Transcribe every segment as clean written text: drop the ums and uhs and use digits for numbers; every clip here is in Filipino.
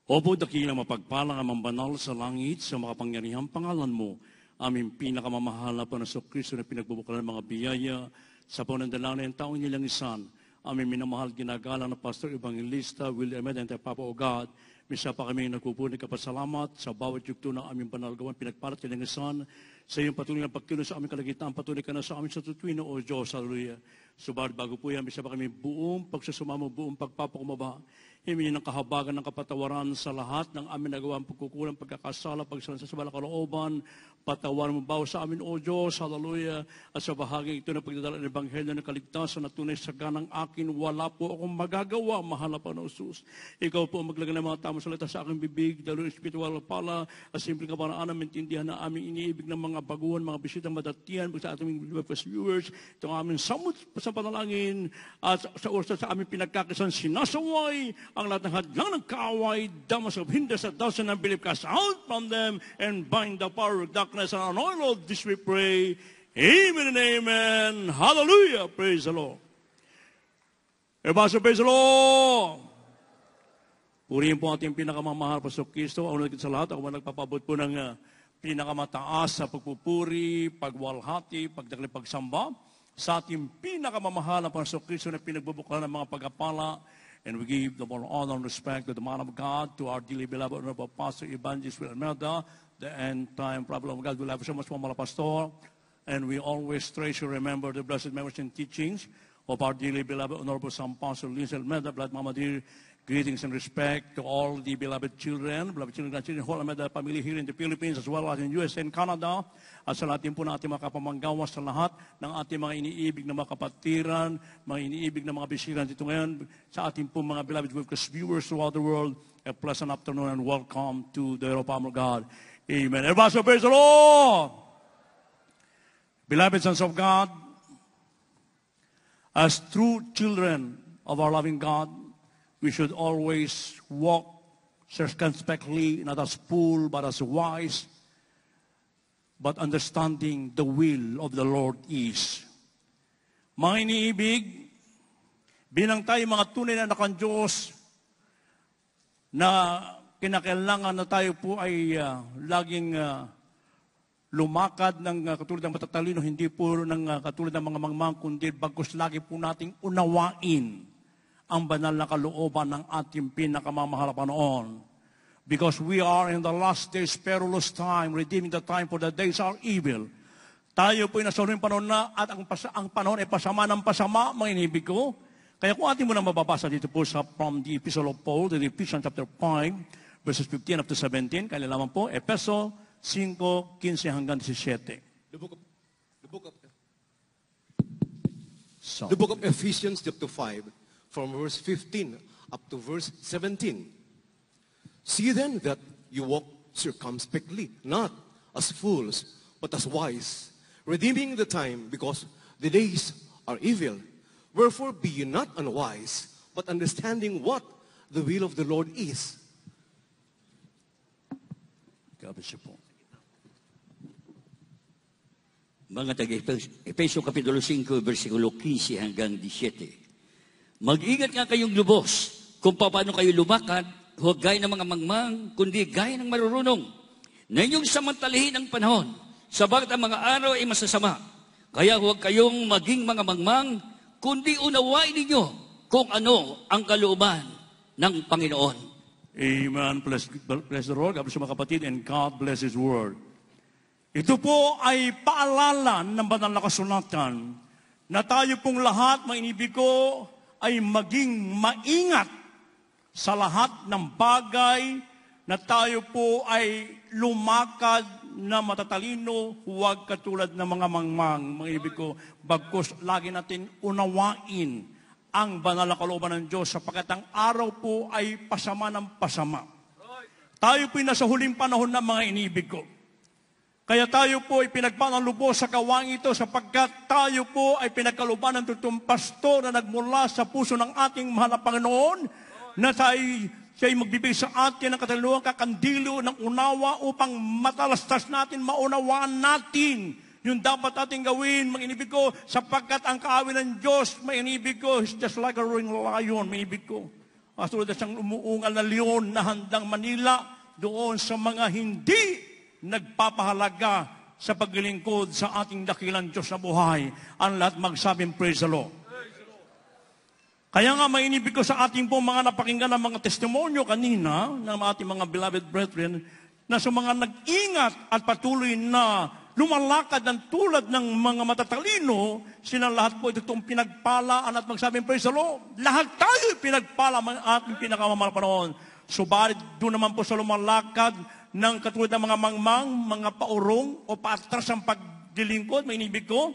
Opo, dakilang mapagpalang amang banal sa langit sa makapangyarihang pangalan mo. Aming pinakamamahal na Panginoong Kristo na pinagbubuklaran ng mga biyaya sa panandalangin ng taong nilang isan. Aming minamahal ginagalang na Pastor Evangelista William and Papa O God. Misa pa kami nagpupunin kapasalamat sa bawat yugto ng aming panalgawan pinagparat nilang isan. Sa iyong patuloy na pagkilos sa aming kalagitan, patuloy ka na sa aming sa tutuwin o Diyos. Hallelujah. Subalit bago po yan, misa pa kami buong pagsusumamo, buong pagpapakumaba. Himingi ng kahabagan ng kapatawaran sa lahat ng amin nagawang pagkukulang, pagkakasala, pagsalansa sa balak kalooban. Patawaran mo bawa sa amin, O Diyos, hallelujah. At sa bahagi ito na pagdadala ng Ebanghelyo na kaligtasan na tunay sa ganang akin, wala po akong magagawa, mahal na Panginoon. Ikaw po ang maglagay ng mga tamang salita sa aking bibig, dalo ng espiritual pala, at simple kaparaan na maintindihan na aming iniibig ng mga baguhan, mga bisitang madatian, sa ating viewers, itong aming samot sa panalangin, at sa oras sa aming pinagkakisan, sinasaway, ang lahat ng hadlang ng kaaway, damas of hinders at doubts and unbelief, cast out from them and bind the power of darkness and anoint all this we pray. Amen and amen. Hallelujah. Praise the Lord. Everybody praise the Lord. Purihin po ating pinakamamahal Pastor Kristo. Ang unang sa lahat, ako nagpapabot po ng pinakamataas sa pagpupuri, pagwalhati, pagdakli, pagsamba sa ating pinakamamahal na Pastor Kristo na pinagbubuklaran ng mga pagkapala. And we give the more honor and respect to the man of God, to our dearly beloved Honorable Pastor Evangelist William Melda, the end-time problem of God. We love so much, Mama Pastor. And we always treasure, remember the blessed memories and teachings of our dearly beloved Honorable Sam Pastor Lizel Melda, Blood Mama dear. Greetings and respect to all the beloved children, grandchildren, whole Melda family here in the Philippines as well as in US and Canada. At sa lahat po na ating mga kapamanggawas sa lahat ng ating mga iniibig na mga kapatiran, mga iniibig na mga bisiran dito ngayon, sa ating po mga beloved viewers throughout the world, a pleasant afternoon and welcome to the Palm of God. Amen. Everybody say, praise the Lord. Beloved sons of God, as true children of our loving God, we should always walk circumspectly, not as fool, but as wise, but understanding the will of the Lord is. Mga iniibig, bilang tayo mga tunay na anak ng Diyos, na kinakailangan na tayo po ay laging lumakad ng katulad ng matatalino, hindi po ng katulad ng mga mangmang, kundi bagkus lagi po nating unawain ang banal na kalooban ng ating pinakamamahal na Panginoon. Because we are in the last days, perilous time, redeeming the time for the days are evil. Tayo po ay nasa huling panahon na at ang panahon ay pasama ng pasama, mga inibig ko. Kaya kung ating muna mababasa dito po from the Epistle of Paul, the Ephesians chapter 5, verses 15 up to 17, kaya naman po, Epeso 5, 15 hanggang 17. The book of Ephesians chapter 5, from verse 15 up to verse 17. See then that you walk circumspectly, not as fools, but as wise, redeeming the time, because the days are evil. Wherefore be ye not unwise, but understanding what the will of the Lord is. God bless you po. Mga taga-Efesyo Kapitulo 5, versikulo 15 hanggang 17. Mag-ingat nga kayong lubos kung paano kayo lumakad, huwag gaya ng mga mangmang, kundi gaya ng marurunong. Na inyong samantalihin ang panahon, sabagat ang mga araw ay masasama. Kaya huwag kayong maging mga mangmang, kundi unawain ninyo kung ano ang kalooban ng Panginoon. Amen. Bless the Lord. God bless mga kapatid, and God bless His Word. Ito po ay paalala ng banal na kasulatan na tayo pong lahat, mga inibig ko, ay maging maingat sa lahat ng bagay na tayo po ay lumakad na matatalino, huwag katulad ng mga mangmang, mga ibig ko, bagkus lagi natin unawain ang banal na kalooban ng Diyos sapagkat ang araw po ay pasama ng pasama. Tayo po ay nasa huling panahon ng mga inibig ko. Kaya tayo po ay pinagpanalubos sa kawang ito sapagkat tayo po ay pinagkaluban ng totoong pastor na nagmula sa puso ng ating mahal na Panginoon na siya ay magbibigay sa atin ng katalungan, kakandilo ng unawa upang matalastas natin, maunawaan natin yung dapat ating gawin, mga inibig ko, sapagkat ang kaawin ng Diyos, mga inibig ko, is just like a roaring lion, mga inibig ko. Katulad na siyang umuungal na leon na handang manila doon sa mga hindi nagpapahalaga sa paglilingkod sa ating dakilang Diyos na buhay. Ang lahat magsabing, praise the Lord. Kaya nga mainibig ko sa ating po mga napakinggan ng mga testimonyo kanina ng ating mga beloved brethren na sa mga nag-ingat at patuloy na lumalakad ng tulad ng mga matatalino, silang lahat po itong pinagpalaan at magsabing, praise the Lord. Lahat tayo pinagpala ang ating pinakamamahal panahon. Subalit doon naman po sa lumalakad ng katulad ng mga mangmang, mga paurong o paatras ang pagdilingkod, mainibig ko,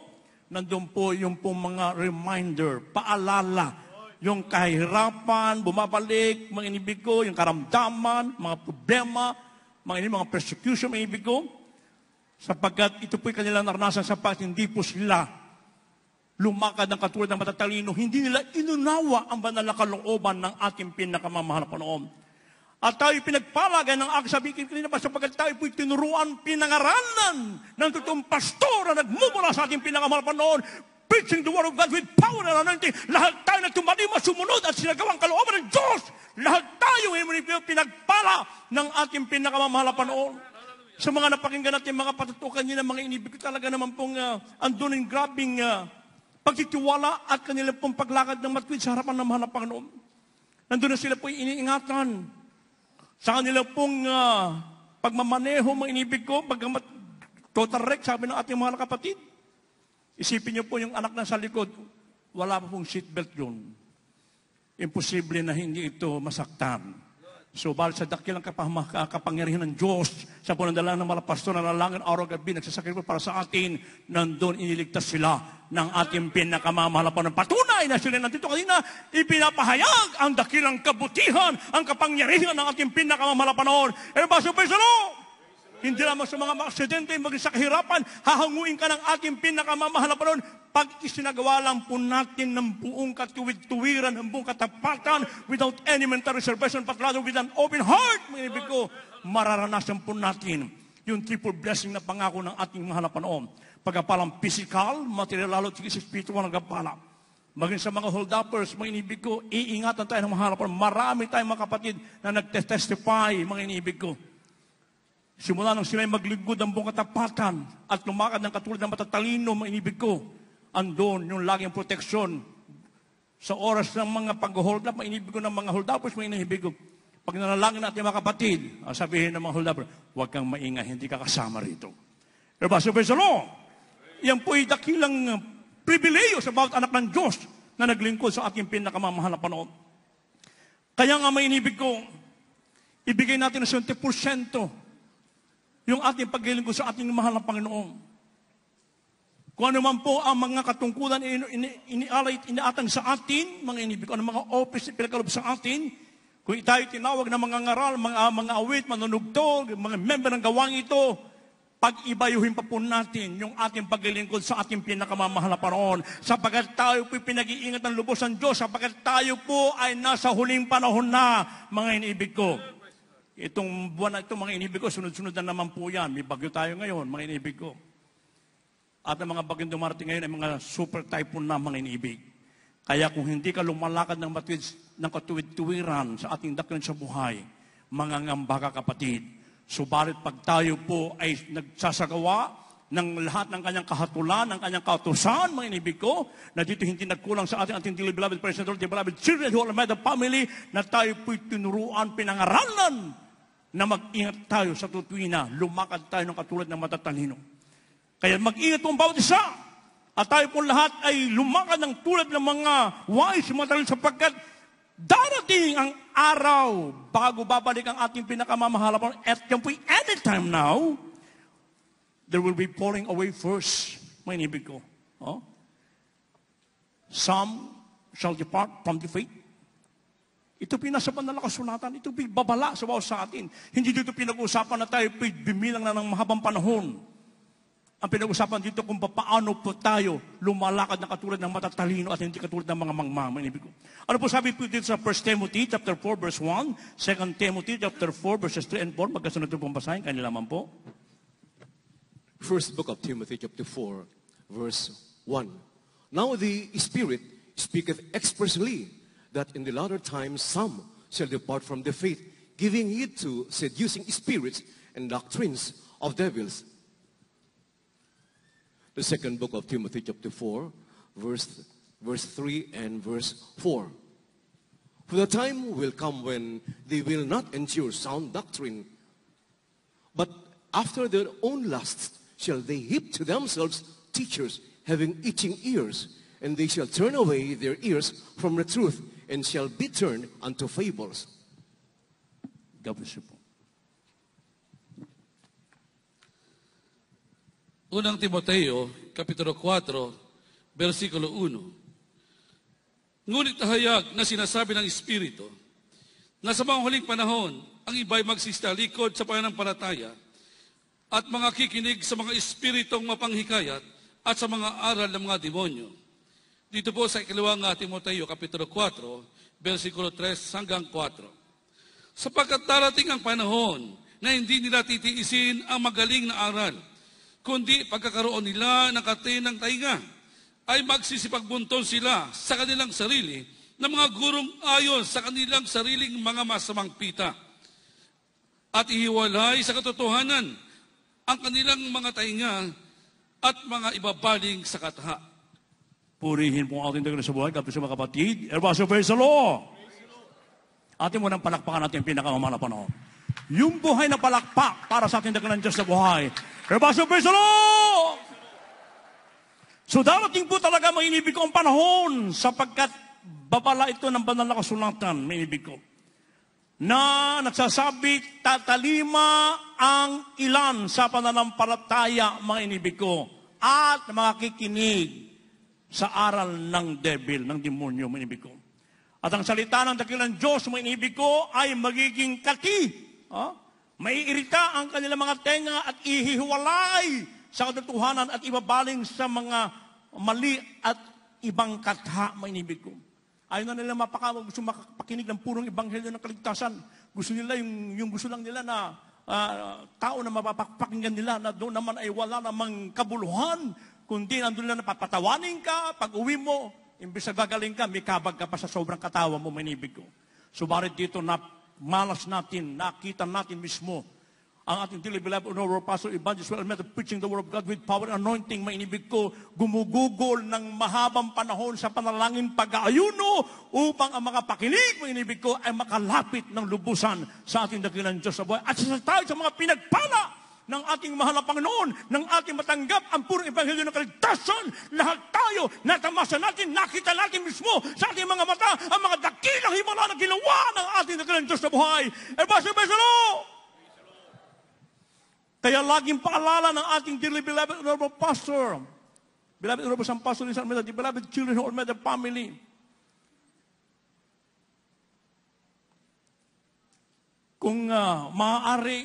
nandun po yung po mga reminder, paalala, yung kahirapan, bumabalik, mga inibig ko, yung karamdaman, mga problema, mga persecution, mga inibig ko, sapagkat ito po'y kanilang naranasan sapagkat hindi po sila lumakad ng katulad ng matatalino, hindi nila inunawa ang banal na kalooban ng ating pinakamamahal na Panginoon. At tayo pinagpalagay ng aking sabihin kanina pa sapagkat tayo po'y tinuruan, pinangaralan ng totoong pastor na nagmumula sa ating pinakamahal na Panginoon, preaching the word of God with power and anointing. Lahat tayo na tumalima, sumunod at sinagawang kalooban ng Diyos. Lahat tayo pinagpala ng ating pinakamamahal na Panginoon. Sa mga napakinggan natin, mga patutukan niya ng mga inibig ko talaga naman pong andun yung grabing pagtitiwala at kanila pong paglakad ng matwid sa harapan ng mahal na Panginoon. Nandun na sila po iniingatan sa kanila pong pagmamaneho, mga inibig ko, pagkamat total wreck, sabi ng ating mga kapatid. Isipin niyo po yung anak na sa likod, wala pa pong seatbelt yun. Imposible na hindi ito masaktan. So, balik sa dakilang kapangyarihan ng Diyos, sa punandala ng mga pastor na nalangan araw-gabi, nagsasakripisyo para sa atin, nandun iniligtas sila ng ating pinakamamahal na Panginoon. Patunay na sila nandito kanina, ipinapahayag ang dakilang kabutihan, ang kapangyarihan ng ating pinakamamahal na Panginoon. So, praise the Lord! Hindi lamang sa mga aksidente, maging sa kahirapan, hahanguin ka ng ating pinakamamahal na Panginoon. Pag isinagawa lang po natin ng buong katuwid-tuwiran, ng buong katapatan, without any mental reservation, but rather with an open heart, mga ibig ko, mararanasan po natin yung triple blessing na pangako ng ating mahal na Panginoon. Pagkapalang physical, material, lalo at spiritual ng kapala. Maging sa mga hold-uppers, mga inibig ko, iingatan tayo ng mahal na Panginoon. Marami tayong mga kapatid na nagtestify, mga inibig ko. Simula nang sila maglingkod ng buong katapatan at lumakad ng katulad ng matatalino, mga inibig ko, andon yung laging proteksyon sa oras ng mga pag-hold up, mga inibig ko ng mga hold-uppers, mga inibig ko. Pag nanalangin natin mga kapatid, sabihin ng mga hold-uppers, huwag kang maingay, hindi ka kasama rito. Pero ba, praise the Lord? Yan po ay dakilang pribileyo sa bawat anak ng Diyos na naglingkod sa ating pinakamamahal na Panginoon. Kaya nga may inibig ko, ibigay natin ng 70% yung ating paglilingkod sa ating mahal na Panginoon. Kung ano man po ang mga katungkulan iniatang sa atin, mga inibig ko, ano mga office na pinagkaloob sa atin, kung tayo tinawag na mga ngaral, mga awit, manunugtog, mga member ng gawang ito, pag-ibayuhin pa po natin yung ating paglilingkod sa ating pinakamamahal na Panginoon, sapagkat tayo po pinag-iingat ng lubos ng Diyos, sapagkat tayo po ay nasa huling panahon na, mga inibig ko. Itong buwan na ito, mga inibig ko, sunod-sunod na naman po yan. May bagyo tayo ngayon, mga inibig ko. At ang mga bagyong dumarating ngayon ay mga super typhoon na, mga inibig. Kaya kung hindi ka lumalakad ng katuwid-tuwiran sa ating dakilan sa buhay, mga ngamba ka kapatid, subalit pag tayo po ay nagsasagawa ng lahat ng kanyang kahatulan, ng kanyang kautusan, mga inibig ko, na dito hindi nagkulang sa ating dearly beloved President Lord, the beloved children who are the family, na tayo po'y tinuruan, pinangaralan, na mag-ingat tayo sa tutuwina, lumakad tayo ng katulad ng matatalino. Kaya mag-ingat po ang bawat isa. At tayo po lahat ay lumakad ng tulad ng mga wise, matalino, sapagkat darating ang araw bago babalik ang ating pinakamamahal. At yan po'y anytime now, there will be falling away first, mga inibig ko. Oh? Some shall depart from the faith. Ito pinasaban na kasulatan. Ito babala sa atin. Hindi dito pinag-uusapan na tayo bimilang na ng mahabang panahon. Ang pinag-uusapan dito kung paano po tayo lumalakad na katulad ng matatalino at hindi katulad ng mga mangmang. Ano po sabi po dito sa 1 Timothy chapter 4 verse 1, 2 Timothy chapter 4 verses 3 and 4, magkasunod po pong basahin, kanila man po. First book of Timothy chapter 4 verse 1. Now the Spirit speaketh expressly that in the latter times some shall depart from the faith, giving heed to seducing spirits and doctrines of devils. The second book of Timothy chapter 4, verse 3 and verse 4. For the time will come when they will not endure sound doctrine, but after their own lusts shall they heap to themselves teachers having itching ears, and they shall turn away their ears from the truth and shall be turned unto fables. God bless you po. Unang Timoteo, Kapitulo 4, versikulo 1. Ngunit hayag na sinasabi ng Espiritu na sa mga huling panahon, ang iba'y magsisitalikod sa pananampalataya at mga kikinig sa mga espiritong mapanghikayat at sa mga aral ng mga demonyo. Dito po sa ikalawang Timoteo, Kapitulo 4, versikulo 3 hanggang 4. Sapagkat darating ang panahon na hindi nila titiisin ang magaling na aral, kundi pagkakaroon nila ng katinang tainga, ay magsisipagbunton sila sa kanilang sarili ng mga gurong ayon sa kanilang sariling mga masamang pita. At ihiwalay sa katotohanan ang kanilang mga tainga at mga ibabaling sa katha. Purihin po ang ating Diyos sa buhay. God bless you mga kapatid. Everybody praise the Lord. Atin mo nang palakpakan natin pinakamamahal na panahon. Yung buhay na palakpak para sa ating Diyos sa buhay. Everybody praise the Lord. So darating po talaga mga inibig ko ang panahon sapagkat babala ito ng banal na kasulatan, mga inibig ko, na nagsasabi tatalima ang ilan sa pananampalataya, mga inibig ko, at makikinig sa aral ng devil, ng demonyo, mga inibig ko. At ang salita ng dakilang Diyos, mga inibig ko, ay magiging kati. Maiirita ang kanilang mga tenga at ihiwalay sa katotohanan at ibabaling sa mga mali at ibang katha, mainibig ko. Ayaw na nila gusto makapakinig ng purong ebanghelyo ng kaligtasan. Gusto nila yung gusto lang nila na tao na mapapakinggan nila na doon naman ay wala namang kabuluhan, kundi nandun lang napapatawanin ka, pag uwi mo, imbis na gagaling ka, may kabag ka pa sa sobrang katawa mo, mainibig ko. Subalit dito na malas natin, nakita natin mismo ang ating dearly beloved Honorable Pastor Evangelist Well Method, preaching the Word of God with power and anointing, mainibig ko, gumugugol ng mahabang panahon sa panalangin pag-aayuno upang ang mga pakinig, mainibig ko, ay makalapit ng lubusan sa ating dakilang Diyos sa buhay. At tayo sa mga pinagpala ng ating mahal na Panginoon, ng ating matanggap ang purong ebanghelyo ng kaligtasan, lahat tayo, natamasa natin, nakita natin mismo sa ating mga mata, ang mga dakilang himala na ginawa ng ating dakilang Diyos sa buhay. Kaya laging paalala ng ating dearly beloved Honorable Pastor, beloved Honorable San Pastor Lisa Almeida, the beloved children of Almeida family, kung maaari,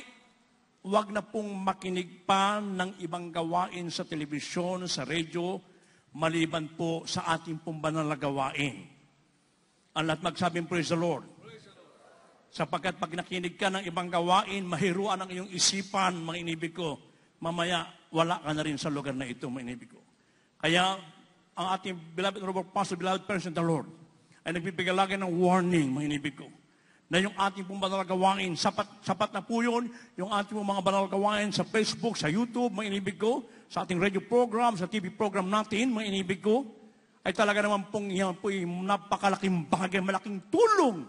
huwag na pong makinig pa ng ibang gawain sa telebisyon, sa radyo, maliban po sa ating pong banal na gawain. Ang lahat magsabing, praise the Lord. Sapagkat pag nakinig ka ng ibang gawain, mahiruan ang iyong isipan, mga inibig ko, mamaya wala ka na rin sa lugar na ito, mga inibig ko. Kaya ang ating beloved Honorable Pastor, beloved person of the Lord, ay nagbibigay lagi ng warning, mga inibig ko, na yung ating pong banal gawain, sapat na po yun, yung ating pong mga banal gawain sa Facebook, sa YouTube, mga inibig ko, sa ating radio program, sa TV program natin, mga inibig ko, ay talaga naman pong yan po yung napakalaking bagay, malaking tulong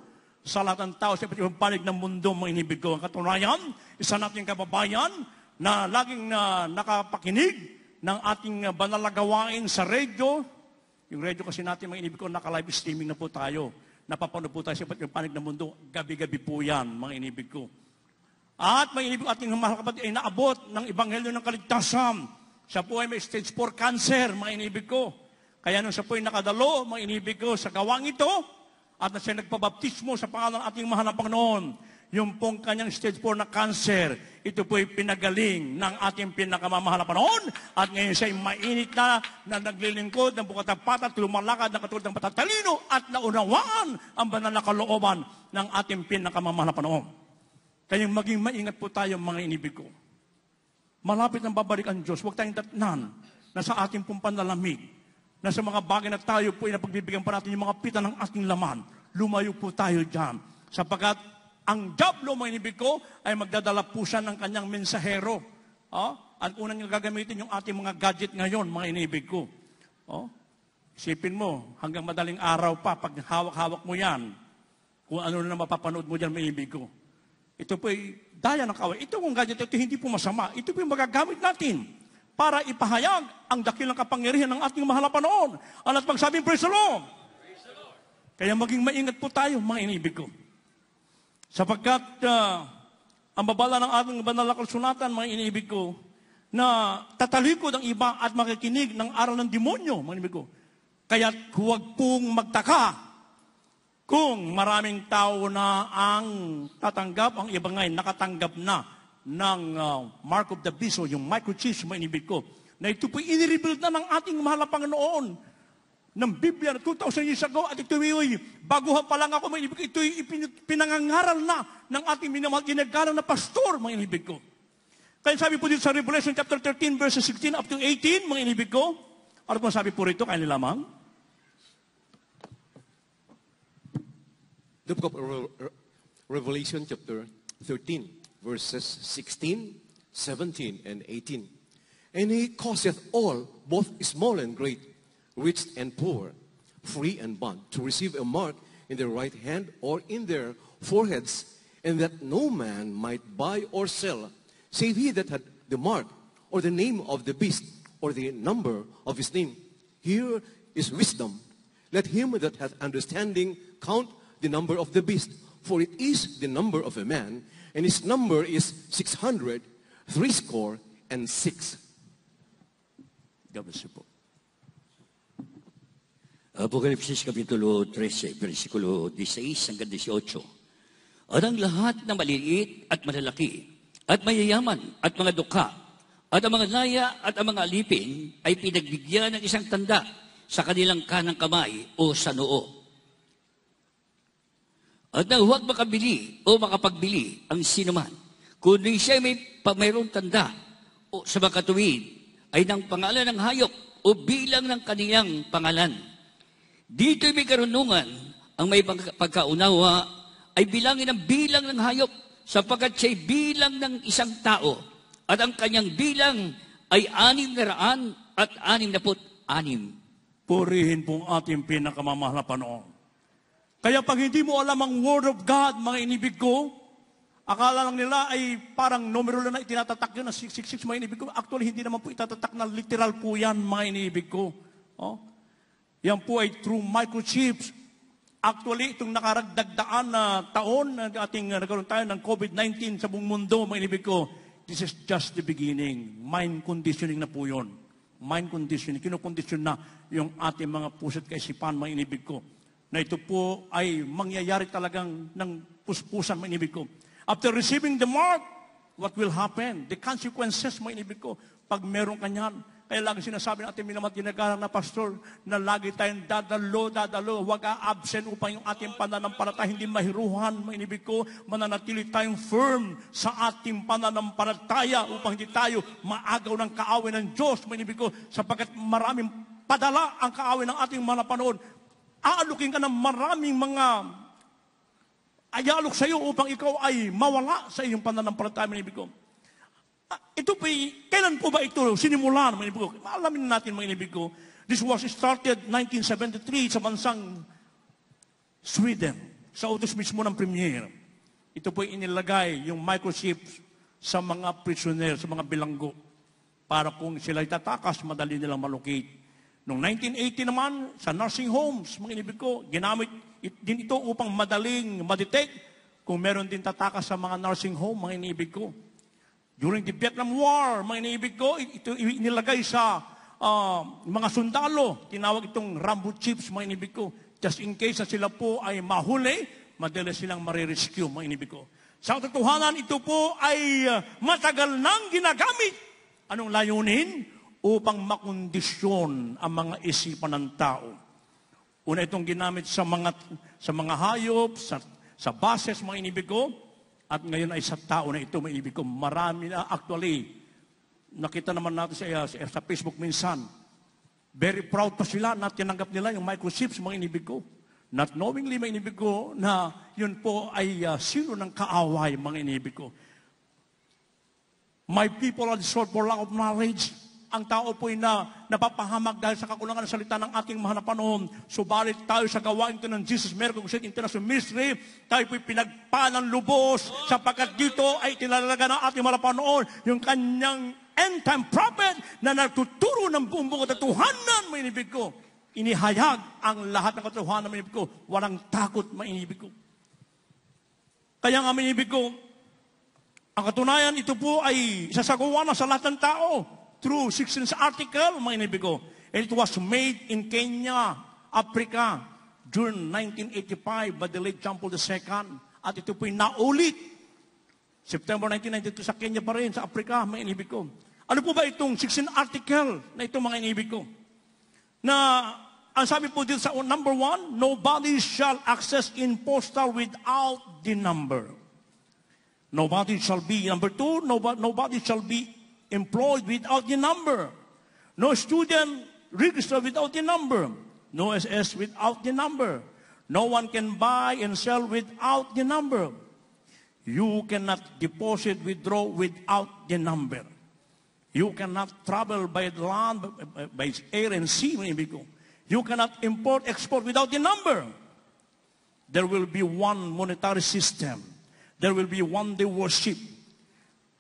sa lahat ng tao sa ibang panig ng mundo, mga inibig ko. Ang katunayan, isa nating kababayan na laging nakapakinig ng ating banal na gawain sa radio. Yung radio kasi natin, mga inibig ko, naka-live streaming na po tayo. Napapanood po tayo sa ibang panig ng mundo. Gabi-gabi po yan, mga inibig ko. At mga inibig ko, ating mahal kapatid ay naabot ng ebanghelyo ng kaligtasan. Siya po ay may stage 4 cancer, mga inibig ko. Kaya nung siya po ay nakadalo, mga inibig ko, sa gawang ito, at na siya nagpabaptismo sa pangalan ng ating mahal na Panginoon, yung pong kanyang stage 4 na cancer, ito po'y pinagaling ng ating pinakamamahal na Panginoon, at ngayon siya ay mainit na naglilingkod ng bukatapat at lumalakad na katulad ng patatalino at naunawaan ang banal na kalooban ng ating pinakamamahal na Panginoon. Kaya maging maingat po tayo, mga inibig ko. Malapit ang babalik ang Diyos. Huwag tayong datnan na sa ating pong panlalamig, na sa mga bagay na tayo po ay napagbibigyan pa natin yung mga pita ng ating laman. lumayo po tayo dyan. Sapagkat ang diablo, mga inibig ko, ay magdadala po siya ng kanyang mensahero. At unang yung gagamitin yung ating mga gadget ngayon, mga inibig ko. Isipin mo, hanggang madaling araw pa, pag hawak-hawak mo yan, kung ano na mapapanood mo dyan, mga inibig ko. Ito po ay daya ng kaway. Ito kung gadget, ito hindi po masama. Ito po yung magagamit natin para ipahayag ang dakilang kapangyarihan ng ating mahal na Panginoon. At magsabing, praise the Lord! Kaya maging maingat po tayo, mga inibig ko. Sapagkat ang babala ng ating banal na kasulatan, mga inibig ko, na tatalikod ang iba at makikinig ng aral ng demonyo, mga inibig ko. Kaya huwag pong magtaka kung maraming tao na ang tatanggap, ang iba ngayon nakatanggap na ng mark of the beast o yung microchips, mga inibig ko, na ito po inirebuild na ng ating mahal na Panginoon ng Biblia na 2,000 years ago, at ito ay baguhan pa lang ako, mga inibig ko, ito ay pinangangaral na ng ating minamahal ginagalang na pastor, mga inibig ko. Kaya sabi po dito sa Revelation chapter 13, verses 16 up to 18, mga inibig ko, ano po sabi po rito, kaya lamang? The book of Revelation chapter 13, verses 16, 17, and 18. And he causeth all, both small and great, rich and poor, free and bond, to receive a mark in their right hand or in their foreheads, and that no man might buy or sell, save he that had the mark, or the name of the beast, or the number of his name. Here is wisdom. Let him that hath understanding count the number of the beast, for it is the number of a man, and his number is 666. God bless you po. Apokalipsis Kapitulo 13, versikulo 16 hanggang 18. At ang lahat na maliliit at malalaki, at mayayaman, at mga dukha, at ang mga laya at ang mga alipin ay pinagbigyan ng isang tanda sa kanilang kanang kamay o sa noo. At nang huwag makabili o makapagbili ang sinuman, kundi siya mayroong tanda o sa makatuwid ay ng pangalan ng hayop o bilang ng kaniyang pangalan. Dito'y may karunungan, ang may pagkaunawa ay bilangin ang bilang ng hayop sapagkat siya'y bilang ng isang tao at ang kanyang bilang ay 666. Purihin pong ating pinakamamahal na Panginoon. Kaya pag hindi mo alam ang Word of God, mga inibig ko, akala lang nila ay parang numero lang na itinatatak yun na 666, mga inibig ko. Actually, hindi naman po itatatak na literal po yan, mga inibig ko. Yan po ay through microchips. Actually, itong nakaragdagdaan na taon na ating nagkaroon tayo ng COVID-19 sa buong mundo, mga inibig ko, this is just the beginning. Mind conditioning na po yun. Mind conditioning. Kinukondisyon na yung ating mga puso't kaisipan, mga inibig ko. Na ito po ay mangyayari talagang ng puspusan, mga inibig ko. After receiving the mark, what will happen? The consequences, mga inibig ko, pag meron kanyan. Kaya lagi sinasabi natin, minamat ginagalang na pastor, na lagi tayong dadalo, huwag absent upang yung ating pananampalataya hindi mahiruhan, mga inibig ko, mananatili tayong firm sa ating pananampalataya upang hindi tayo maagaw ng kaaway ng Diyos, mga inibig ko, sapagkat maraming padala ang kaaway ng ating mga panood. Aalukin ka ng maraming mga ayalok sa iyo upang ikaw ay mawala sa iyong pananampalataya, mga inibig ko. Ito po, kailan po ba ito sinimulan, mga inibig ko? Maalamin natin, mga inibig ko, this was started 1973 sa bansang Sweden, sa utos mismo ng premier. Ito po inilagay yung microchips sa mga prisoner, sa mga bilanggo, para kung sila itatakas, madali nilang malocate. Noong 1980 naman, sa nursing homes, mga inibig ko, ginamit din ito upang madaling madetect kung meron din tatakas sa mga nursing home, mga inibig ko. During the Vietnam War, mga inibig ko, ito inilagay sa mga sundalo. Tinawag itong Rambo chips, mga inibig ko. Just in case na sila po ay mahuli, madali silang marirescue, mga inibig ko. Sa katotohanan, ito po ay matagal nang ginagamit. Anong layunin? Upang makondisyon ang mga isipan ng tao. Una itong ginamit sa mga hayop, sa bases, mga inibig ko, at ngayon ay sa tao na ito, mga inibig ko. Marami na, actually, nakita naman natin sa Facebook minsan, very proud pa sila na tinanggap nila yung microchips, mga inibig ko. Not knowingly, mga inibig ko, na yun po ay sino ng kaaway, mga inibig ko. My people are destroyed for lack of knowledge. Ang tao po'y napapahamak dahil sa kakulangan ng salita ng ating mahal na panahon. Subalit tayo sa gawain ito ng Jesus Miracle Crusade International Ministry, tayo po'y pinagpalang lubos sapagkat dito ay tinalaga ng ating mahal na panahon yung kanyang end-time prophet na nagtuturo ng buong katotohanan, mainibig ko. Inihayag ang lahat ng katotohanan, mainibig ko. Walang takot, mainibig ko. Kaya nga, mainibig ko, ang katunayan, ito po ay isasagawa na sa lahat ng tao through 16th article, mga inibig ko. And it was made in Kenya, Africa, June 1985 by the late John Paul II. At ito po'y naulit September 1992 sa Kenya pa rin, sa Africa, mga inibig ko. Ano po ba itong 16th article na ito, mga inibig ko? Na, ang sabi po dito sa number 1, nobody shall access in postal without the number. Nobody shall be, number 2, nobody shall be employed without the number. No student registered without the number. No SS without the number. No one can buy and sell without the number. You cannot deposit, withdraw without the number. You cannot travel by land, by air and sea. You cannot import, export without the number. There will be one monetary system. There will be one day worship.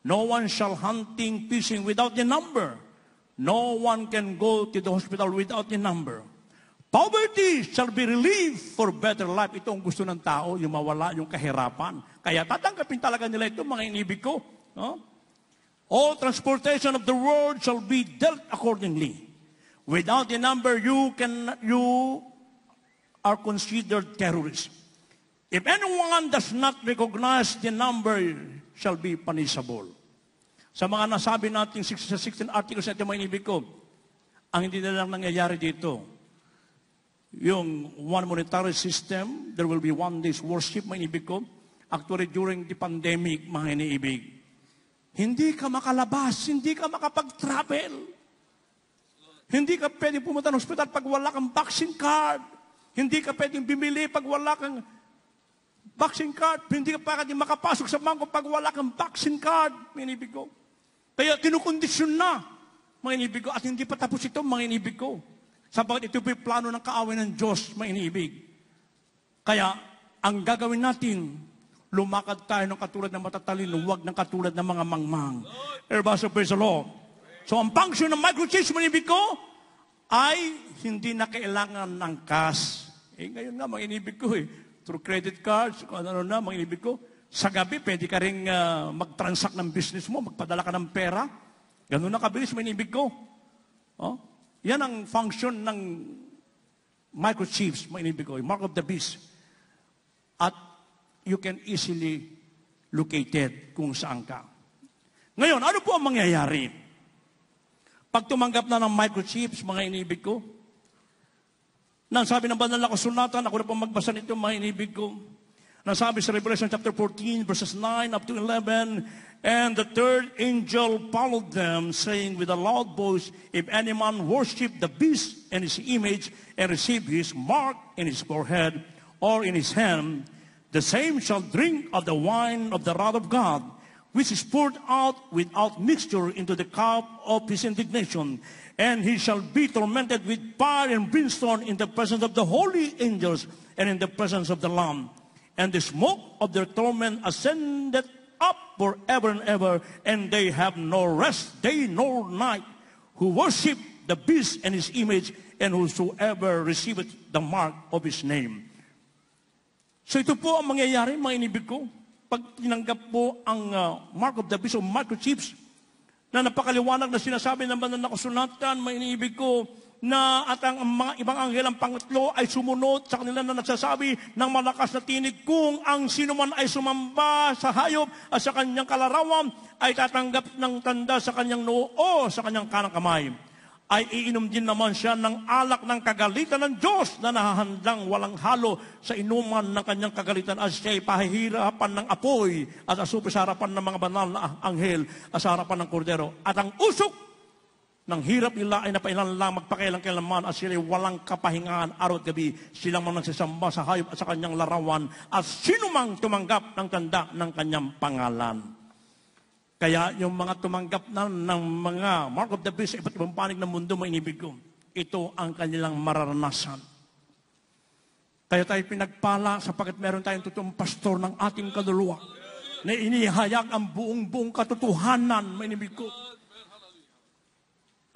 No one shall hunting, fishing without the number. No one can go to the hospital without the number. Poverty shall be relieved for better life. Ito ang gusto ng tao, yung mawala, yung kahirapan. Kaya tatanggapin talaga nila ito, mga inibig ko. No? All transportation of the world shall be dealt accordingly. Without the number, you are considered terrorists. If anyone does not recognize the number, shall be punishable. Sa mga nasabi natin sa 16 articles na ito, mga inibig ko, ang hindi na lang nangyayari dito, yung one monetary system, there will be one day's worship, mga inibig ko. Actually, during the pandemic, mga iniibig, hindi ka makalabas, hindi ka makapag-travel. Hindi ka pwedeng pumunta ng hospital pag wala kang vaccine card. Hindi ka pwedeng bumili pag wala kang vaccine card. Hindi ka pa makapasok sa bangko pag wala kang vaccine card, mga inibig ko. Kaya kinukondisyon na, mga inibig ko. At hindi pa tapos ito, mga inibig ko. Sabagat ito po yung plano ng kaaway ng Diyos, mga inibig. Kaya, ang gagawin natin, lumakad tayo ng katulad ng matatalino, huwag ng katulad ng mga mangmang. Everybody praise the Lord. So, ang function ng microchips, mga inibig ko, ay hindi na kailangan ng cash. Ngayon nga, mga inibig ko through credit cards, ano na, mga inibig ko. Sa gabi, pwede ka rin mag-transact ng business mo, magpadala ka ng pera. Ganun na kabilis, mga inibig ko. Oh? Yan ang function ng microchips, mga inibig ko, mark of the beast. At you can easily locate it kung saan ka. Ngayon, ano po ang mangyayari? Pag tumanggap na ng microchips, mga inibig ko, nang sabi ng banal na kasulatan, ako na po magbasa nito, mga inibig ko. Nang sabi sa Revelation chapter 14, verses 9 up to 11, and the third angel followed them, saying with a loud voice, if any man worship the beast and his image, and receive his mark in his forehead or in his hand, the same shall drink of the wine of the wrath of God, which is poured out without mixture into the cup of his indignation. And he shall be tormented with fire and brimstone in the presence of the holy angels and in the presence of the Lamb. And the smoke of their torment ascended up forever and ever, and they have no rest day nor night, who worship the beast and his image, and whosoever receiveth the mark of his name. So ito po ang mangyayari, mga inibig ko, pag tinanggap po ang mark of the beast o microchips, na napakaliwanag na sinasabi ng banal na kasulatan, mga iniibig ko, na at ang mga ibang anghel ang pangatlo ay sumunod sa kanila na nagsasabi ng malakas na tinig, kung ang sino man ay sumamba sa hayop at sa kanyang kalarawan ay tatanggap ng tanda sa kanyang noo o sa kanyang kanang kamay, ay iinom din naman siya ng alak ng kagalitan ng Diyos na nahahandang walang halo sa inuman ng kanyang kagalitan, at siya ay pahihirapan ng apoy at asupis sa harapan ng mga banal na anghel at sa harapan ng kordero. At ang usok ng hirap nila ay napailan lang magpakailang-kailanman at sila'y walang kapahingaan araw at gabi. Silang mga nagsasamba sa hayop at sa kanyang larawan at sino mang tumanggap ng tanda ng kanyang pangalan. Kaya yung mga tumanggap na ng mga mark of the beast sa iba't ibang panig ng mundo, mainibig ko, ito ang kanilang mararanasan. Kaya tayo pinagpala sapagkat meron tayong totoong pastor ng ating kaluluwa na inihayag ang buong katotohanan, mainibig ko.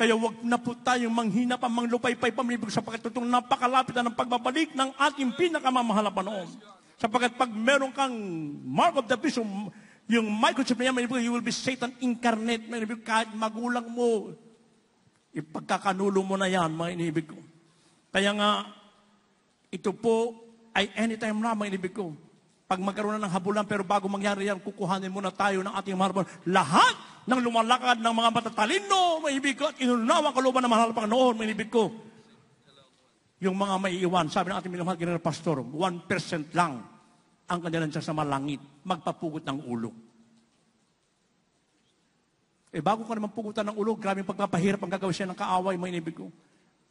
Kaya wag na po tayong manghina pa, manglupay-pay pa, manibig sapagkat totoong napakalapit na ng pagbabalik ng ating pinakamamahal na Panginoon. Sapagkat pag meron kang mark of the beast, yung microchip na yan, manibig, you will be Satan incarnate, manibig, kahit magulang mo, ipagkakanulo mo na yan, mga inibig ko. Kaya nga, ito po ay anytime na, mga inibig ko. Pag magkaroon na ng habulan, pero bago mangyari yan, kukuhanin muna tayo ng ating mahal. Lahat ng lumalakad ng mga matatalino, maibig ko, at inunawa kalooban ng mahal Panginoon, maibig ko. Yung mga maiiwan, sabi ng ating minamahal ginara pastor, 1% lang ang kanilang sa malangit, magpapugot ng ulo. Bago ka naman pugutan ng ulo, grabe yung pagpapahirap ang gagawin siya ng kaaway, maibig ko.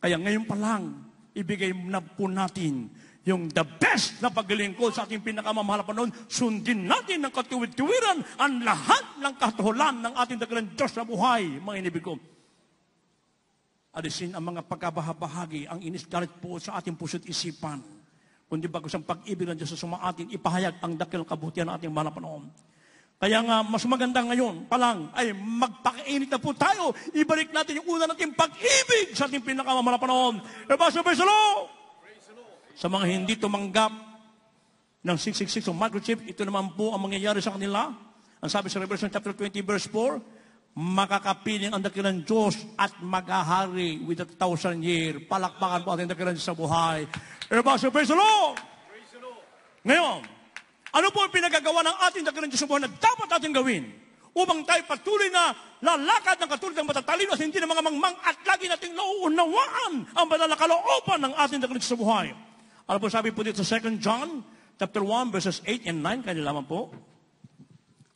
Kaya ngayon pa lang, ibigay na po natin yung the best na paglilingkod sa ating pinakamamahal na Panginoon. Sundin natin ng katuwid-tuwiran ang lahat ng katuhulan ng ating dakilang Diyos na buhay, mga inibig ko. Alisin ang mga pagkabahagi, ang inis-galit po sa ating puso't isipan. Kundi bagos ang pag-ibig ng Diyos sa sumatin, ipahayag ang dakilang kabutihan ng ating mahal na Panginoon. Kaya nga, mas maganda ngayon pa lang ay magpakainit na po tayo. Ibalik natin yung una nating pag-ibig sa ating pinakamamahal na Panginoon. Praise the Lord! Sa mga hindi tumanggap ng 666 o microchip, ito naman po ang mangyayari sa kanila. Ang sabi sa Revelation chapter 20 verse 4, makakapiling ang dakilang Diyos at maghahari with 1,000 year. Palakpakan po ating dakilang Diyos sa buhay. Praise the Lord! Ngayon, ano po ang pinagagawa ng ating dakilang Diyos sa buhay na dapat ating gawin upang tayo patuloy na lalakad ng katulad ng matatalino at hindi ng mga mangmang at lagi nating nauunawaan ang banal na kalooban ng ating dakilang Diyos sa buhay. Ano po sabi po dito sa 2 John chapter 1 verses 8 and 9, kanya lamang po.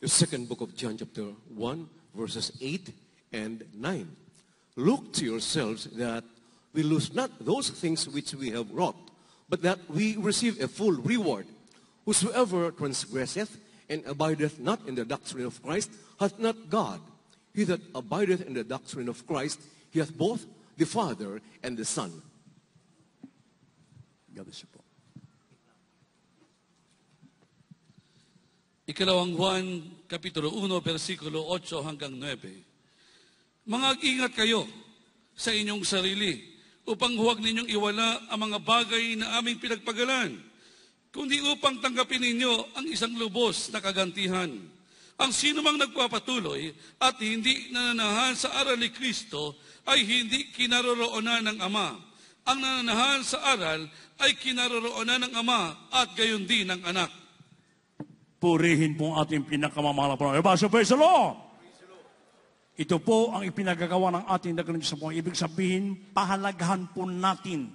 The second book of John chapter 1 verses 8 and 9. Look to yourselves that we lose not those things which we have wrought, but that we receive a full reward. Whosoever transgresseth and abideth not in the doctrine of Christ hath not God. He that abideth in the doctrine of Christ, he hath both the Father and the Son. God bless you po. Ikalawang Juan, Kapitulo 1, versikulo 8 hanggang 9. Mag-ingat kayo sa inyong sarili upang huwag ninyong iwala ang mga bagay na aming pinagpagalan, kundi upang tanggapin ninyo ang isang lubos na kagantihan. Ang sino mang nagpapatuloy at hindi nananahan sa aral ni Kristo ay hindi kinaroroonan ng Ama. Ang nananahan sa aral ay kinaroroonan ng Ama at gayon din ng Anak. Purihin po ang ating pinakamamahal na Panginoon. Praise the Lord! Ito po ang ipinagagawa ng ating dakilang Diyos sa buhay. Ibig sabihin, pahalagahan po natin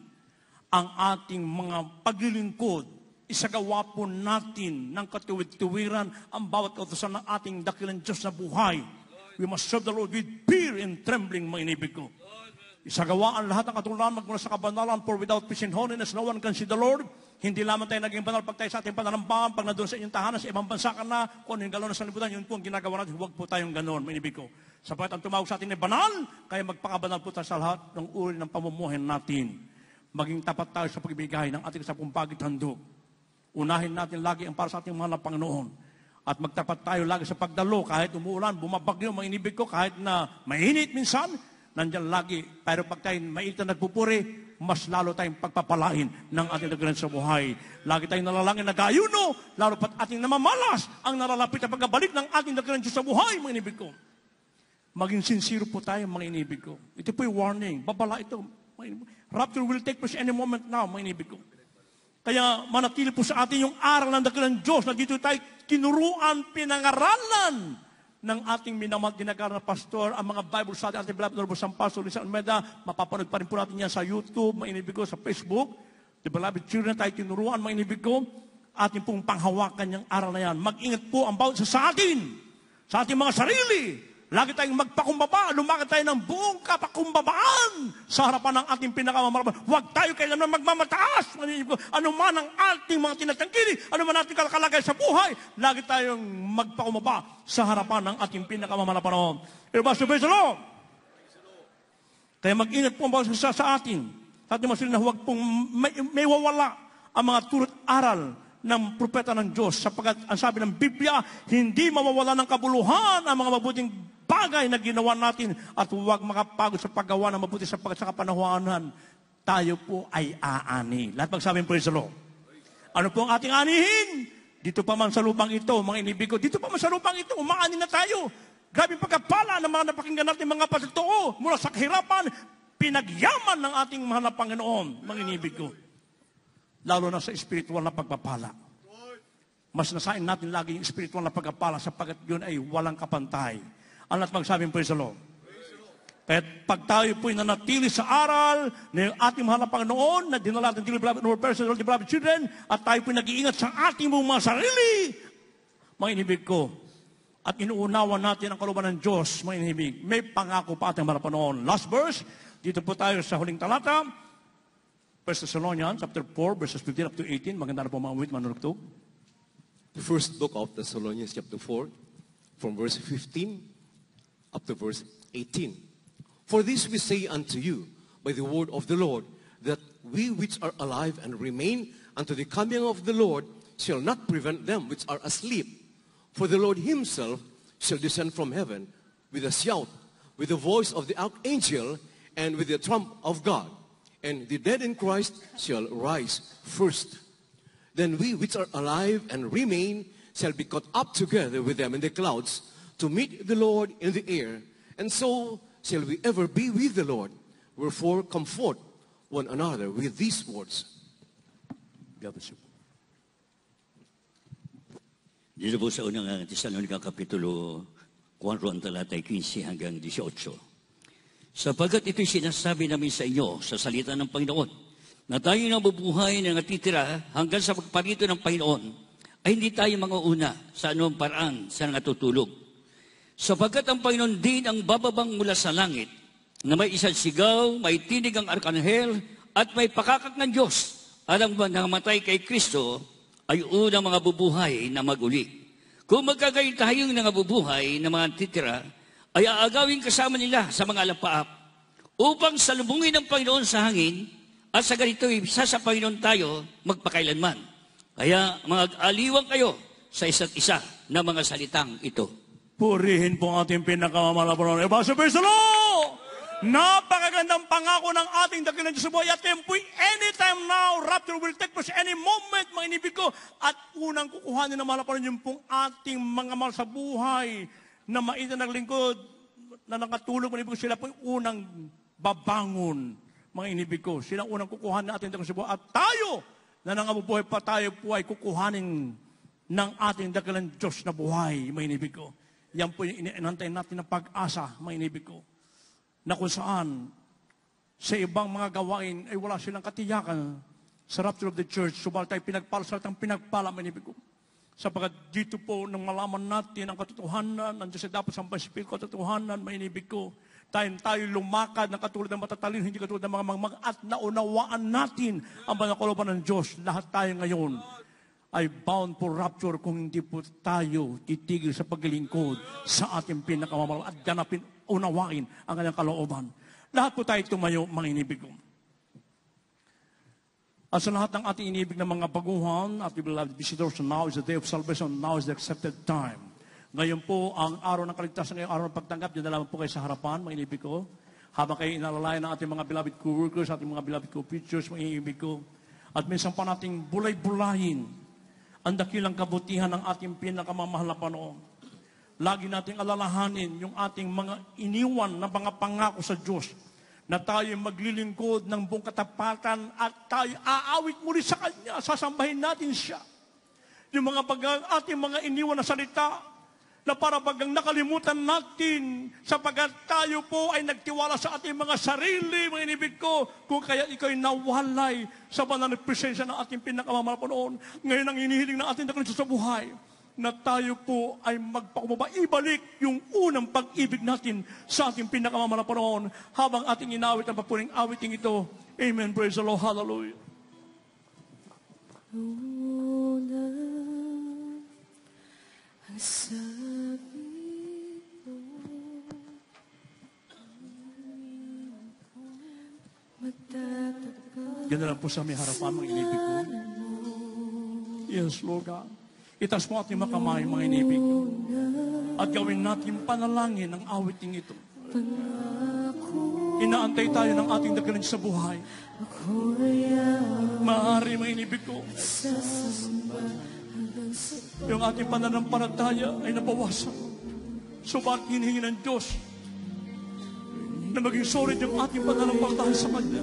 ang ating mga paglilingkod. Isagawa po natin ng katuwid-tuwiran ang bawat kautusan ng ating dakilang Diyos na buhay. We must serve the Lord with fear and trembling, mga inibig ko. Isagawa ang lahat ng katulunan magmula sa kabanalan, for without peace and holiness, no one can see the Lord. Hindi lamang tayo naging banal pag tayo sa ating pananampahan, pag nandun sa inyong tahanan, sa ibang bansa ka na, kung ano yung galaw na sa libutan, yun po ang ginagawa natin. Huwag po tayong ganon, mainibig ko. Sapagkat ang tumawag sa atin ay banal, kaya magpakabanal po tayo sa lahat ng uri ng pamumuhay natin. Maging tapat tayo sa pagbibigay ng ating sapong pagit handog. Unahin natin lagi ang para sa ating mahal na Panginoon. At magtapat tayo lagi sa pagdalo, kahit umuulan, bumabagyo, mainibig ko, kahit na mainit minsan, nandiyan lagi. Pero pag tayo mainit na nagpupuri, mas lalo tayong pagpapalain ng ating dakilang sa buhay. Lagi tayong nalalangin nag-ayuno, lalo pat ating namamalas ang nalalapit na pagkabalik ng ating dakilang Diyos sa buhay, mga inibig ko. Maging sincere po tayo, mga inibig ko. Ito po yung warning. Babala ito. Rapture will take place any moment now, mga inibig ko. Kaya manatili po sa atin yung aral ng dakilang Diyos na dito tayo tinuruan, pinangaralan ng ating minamahal ginagawa na pastor, ang mga Bible study, ating beloved Lord San Pastor Lisa Almeida, mapapanood pa rin po natin yan sa YouTube, mga inibig ko, sa Facebook. The beloved children tayo tinuruan, mga inibig ko, ating pong panghawakan yung aral na yan. Mag-ingat po ang bawat sa atin, sa ating mga sarili, Lagi tayong magpakumbaba, lumakad tayo ng buong kapakumbabaan sa harapan ng ating pinakamamalaban. Huwag tayo kailanman magmamataas. Ano man ang ating mga tinatangkili, ano man ating kalagay sa buhay, lagi tayong magpakumbaba sa harapan ng ating pinakamamalaban. Praise the Lord. Kaya mag-ingat po ang bawat isa sa atin. Sa ating masilin na huwag pong may wawala ang mga turut aral ng propeta ng Diyos. Sapagkat ang sabi ng Biblia, hindi mawawala ng kabuluhan ang mga mabuting bagay na ginawa natin at huwag makapagod sa paggawa ng mabuti sapagkat sa kapanahuanan tayo po ay aani. Lahat magsabi praise the Lord. Ano po ang ating anihin? Dito pa man sa lupang ito, mga inibig ko, dito pa man sa lupang ito, umaani na tayo. Grabe pagkapala ng mga napakinggan natin mga patotoo mula sa kahirapan, pinagyaman ng ating mahal na Panginoon, mga inibig ko. Lalo na sa spiritual na pagpapala. Mas nasain natin lagi yung spiritual na pagpapala sapagkat yun ay walang kapantay. Ang lahat magsabing praise the Lord. Kaya pag tayo po'y nanatili sa aral ng ating mahal na Panginoon na dinala natin beloved beloved children at tayo po'y nag-iingat sa ating mga sarili, mga inibig ko, at inuunawa natin ang kalooban ng Diyos, mga inibig, may pangako pa ating mahal na Panginoon. Last verse, dito po tayo sa huling talata, 1 Thessalonians chapter 4, verses 15 up to 18. Maganda na po mga uwit, manunugtog. The first book of Thessalonians chapter 4, from verse 15 up to verse 18. For this we say unto you by the word of the Lord, that we which are alive and remain unto the coming of the Lord shall not prevent them which are asleep. For the Lord himself shall descend from heaven with a shout, with the voice of the archangel, and with the trump of God. And the dead in Christ shall rise first. Then we which are alive and remain shall be caught up together with them in the clouds to meet the Lord in the air. And so shall we ever be with the Lord. Wherefore comfort one another with these words. God bless you. Dito po sa unang Tesalonica Kapitulo 4, ang talatay 15 hanggang 18. Sapagkat ito'y sinasabi namin sa inyo sa salita ng Panginoon, na tayo nabubuhay na natitira hanggang sa pagparito ng Panginoon, ay hindi tayo manguuna sa anumang paraan sa natutulog. Sapagkat ang Panginoon din ang bababang mula sa langit, na may isang sigaw, may tinig ang arkanghel, at may pakakak ng Diyos, at ang nangamatay kay Kristo ay unang mga bubuhay na maguli. Kung magkagayon tayong nangabubuhay na mga titira, ay aagawin kasama nila sa mga alapaap, upang salubungin ng Panginoon sa hangin, at sa ganito'y isa sa Panginoon tayo magpakailanman. Kaya mag-aliwang kayo sa isa't isa na mga salitang ito. Purihin po ang ating pinakamamalaban. Praise the Lord! Napakagandang pangako ng ating dakilang Diyos sa buhay. At yan po'y anytime now, rapture will take place any moment, mga inibig ko. At unang kukuhanin ng malapanan yung pong ating mga mahal sa buhay na mainit na naglingkod, na nakatulog, mga inibig ko, sila po'y unang babangon, mga inibig ko. Sila unang kukuhanin ng ating dakilang sa buhay. At tayo, na nangabubuhay pa tayo po ay kukuhanin ng ating dakilang Diyos na buhay, mga inibig ko. Yan po yung inantay natin na pag-asa, mga inibig ko, na kung saan sa ibang mga gawain ay wala silang katiyakan sa rapture of the church. Subalit tayo pinagpala mga inibig ko. Sapagat dito po nang malaman natin ang katotohanan, nandiyan sa dapat sa Espiritu katotohanan, mga inibig ko, tayo lumakad na katulad ng matatalino, hindi katulad ng mga at naunawaan natin ang banal na kalooban ng Diyos. Lahat tayo ngayon ay bound for rapture kung hindi po tayo titigil sa paglilingkod sa ating pinakamamahal at ganapin, unawain ang kanyang kalooban. Lahat po tayo tumayo, mga inibig ko. At sa lahat ng ating inibig ng mga baguhan, at beloved visitors, now is the day of salvation, now is the accepted time. Ngayon po, ang araw ng kaligtasan, ngayong araw ng pagtanggap, dyan na lang po kayo sa harapan, mga inibig ko. Habang kayo inalalayan ng ating mga beloved co-workers, ating mga beloved co-preachers, mga inibig ko. At minsan pa nating bulay-bulayin ang dakilang kabutihan ng ating pinakamamahal na Panginoon. Lagi nating alalahanin yung ating mga iniwan na mga pangako sa Diyos na tayo maglilingkod ng buong katapatan at tayo aawit muli sa Kanya, sasambahin natin Siya. Yung mga ating mga iniwan na salita na para bagang nakalimutan natin sapagkat tayo po ay nagtiwala sa ating mga sarili, mga inibig ko, kung kaya ikaw ay nawalay sa banal na presensya ng ating pinakamamahal na Panginoon. Ngayon ang inihiling ng ating dakilang Diyos sa buhay na tayo po ay magpakumbaba, ibalik yung unang pag-ibig natin sa ating pinakamamalang panahon habang ating inawit ang papuring awiting ito. Amen. Praise the Lord. Hallelujah. Una ang sabi mo, magtatagpo. Yan na lang po sa may harapan, mga inibig ko. Yes, Lord God. Itaas mo ating makamay, mga inibig ko. At gawin natin panalangin ang awiting ito. Inaantay tayo ng ating dakilan sa buhay. Maaari, mga inibig ko, yung ating pananampalataya ay nabawasan. Subalit hinihingi ng Diyos na maging solid yung ating pananampalataya sa Kanya.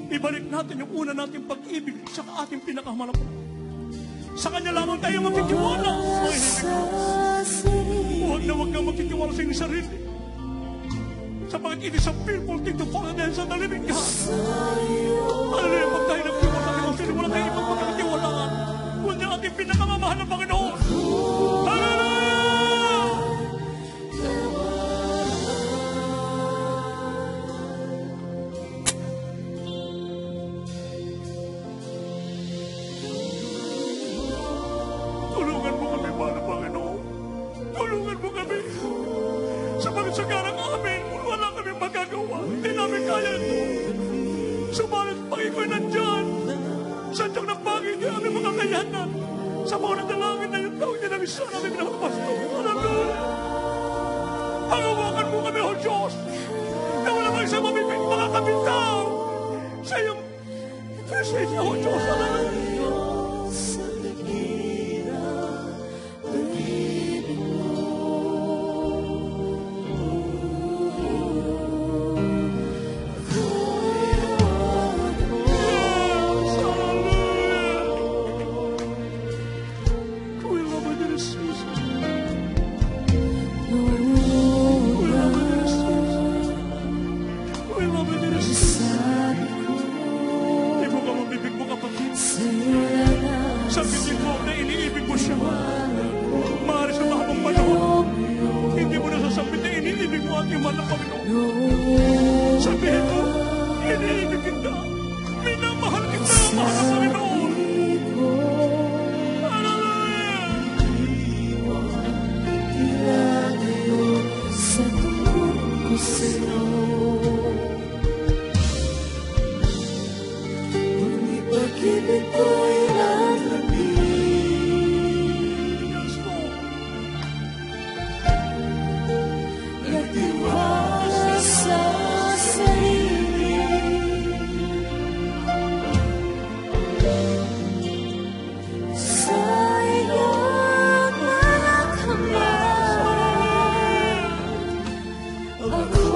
Ibalik natin yung una nating pag-ibig sa ating pinakamalapit. Sa Kanya lamang tayo magtitiwala. Huwag na huwag kang magtitiwala sa iyong sarili. Sapagkat it is a fearful thing to fall against the living God. Hallelujah, pag tayo nagtiwala sa iyong sarili, wala tayong ibang pagkakatiwalaan. Kundi ang ating pinakamamahal na Panginoon. Hallelujah! Tulungan mo kami, Mahal na Panginoon. Tulungan mo kami. Sa pagsagarang amin, wala kami magagawa. Hindi namin kaya ito. Subalit, Panginoon, nandyan. Sadyang napagin niya aming mga kayanan. Sa mga nadalangin na yung taong niya na misa namin pinakapasto. Hallelujah! Pangawakan mo kami, O Diyos, na wala mang isang mamipit mga kabitaw sa iyong presensya, O Diyos. Hallelujah! Sabihin mo na iniibig mo siya. Maaari sa mahabang panahon, hindi mo nasasabihin na iniibig mo ating mahal na Panginoon. Sabihin mo, iniibig kita. Minamahal kita, mahal na Panginoon. Hallelujah! Sa tunog ko sa'yo, ngunit pag-ibig ko'y nagtiwala sa sarili. Sa iyong mga kamay, ako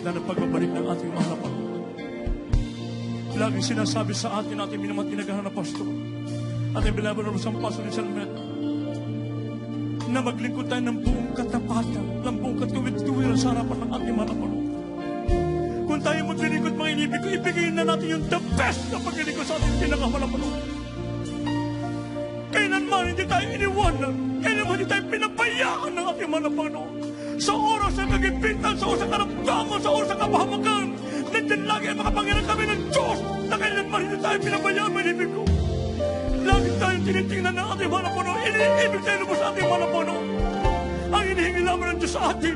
kapitan ng pagbabalik ng ating mahal na Panginoon. Laging sinasabi sa atin, ating minamantinagahan na pastor, ating bilaban ng San Paso ni Salmet, na maglingkod tayo ng buong katapatan, ng buong katuwid-tuwiran sa harapan ng ating mahal na Panginoon. Kung tayo maglilingkod, mga inibig ko, ibigay na natin yung the best na paglilingkod sa ating pinakamahal na Panginoon. Kailanman hindi tayo iniwanan, kailanman hindi tayo pinabayaan ng ating mahal na Panginoon. Sa oras ng kagipitan, sa oras ng karamdaman, sa oras ng kapahamakan, nandiyan lagi ang makapangyarihan kami ng Diyos na kailanman hindi tayo pinabayaan, mga inibig ko. Lagi tayong tinitingnan ng ating mahal na Panginoon, iniibig tayo lubos sa ating mahal na Panginoon. Ang hinihingi lamang ng Diyos sa atin,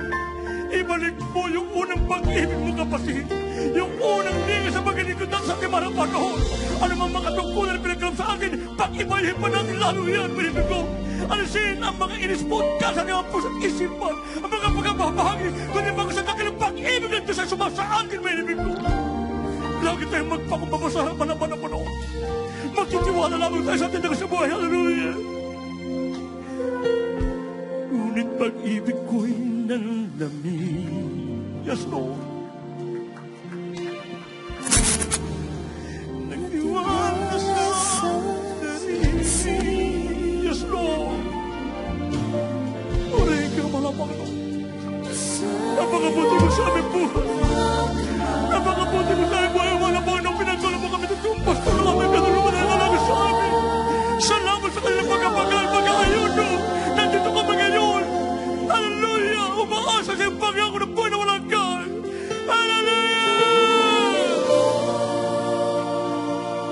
ibalik mo yung unang pag-ibig mo, kapatid. Yung unang liga sa pag-ibig sa ating mahal na Panginoon. Ano mang mga tungkulan na pinagkalam sa akin, pag-ibahin pa natin lalo yan, mga inibig ko. Alisin ang mga inispot ka sa mga puso't isipan, ang mga pagkabahagi, kundi mga sa dakilang pag-ibig ng Diyos ay sumasa akin, mga inibig ko. Lagi tayong magpakumbaba sa harapan ng Panginoon. Magtitiwala lamang tayo sa atin na sa buhay. Hallelujah! Ngunit pag-ibig ko'y nanlamig. Yes, Lord. Nagtiwala sa sarili. Yes, Lord. Uray ka, mahal na Panginoon. Napakabuti mo sa aming buhay. Napakabuti mo sa aming buhay. Wala Panginoon, pinagdala mo kami ng tumpas para kami katulungan na namin sa amin. Salamat sa kanilang pagkapagal, pagkakayuno. Nandito ka ba ngayon? Hallelujah! Umaasa sa iyong pangyago ng buhay na walang hanggan. Hallelujah!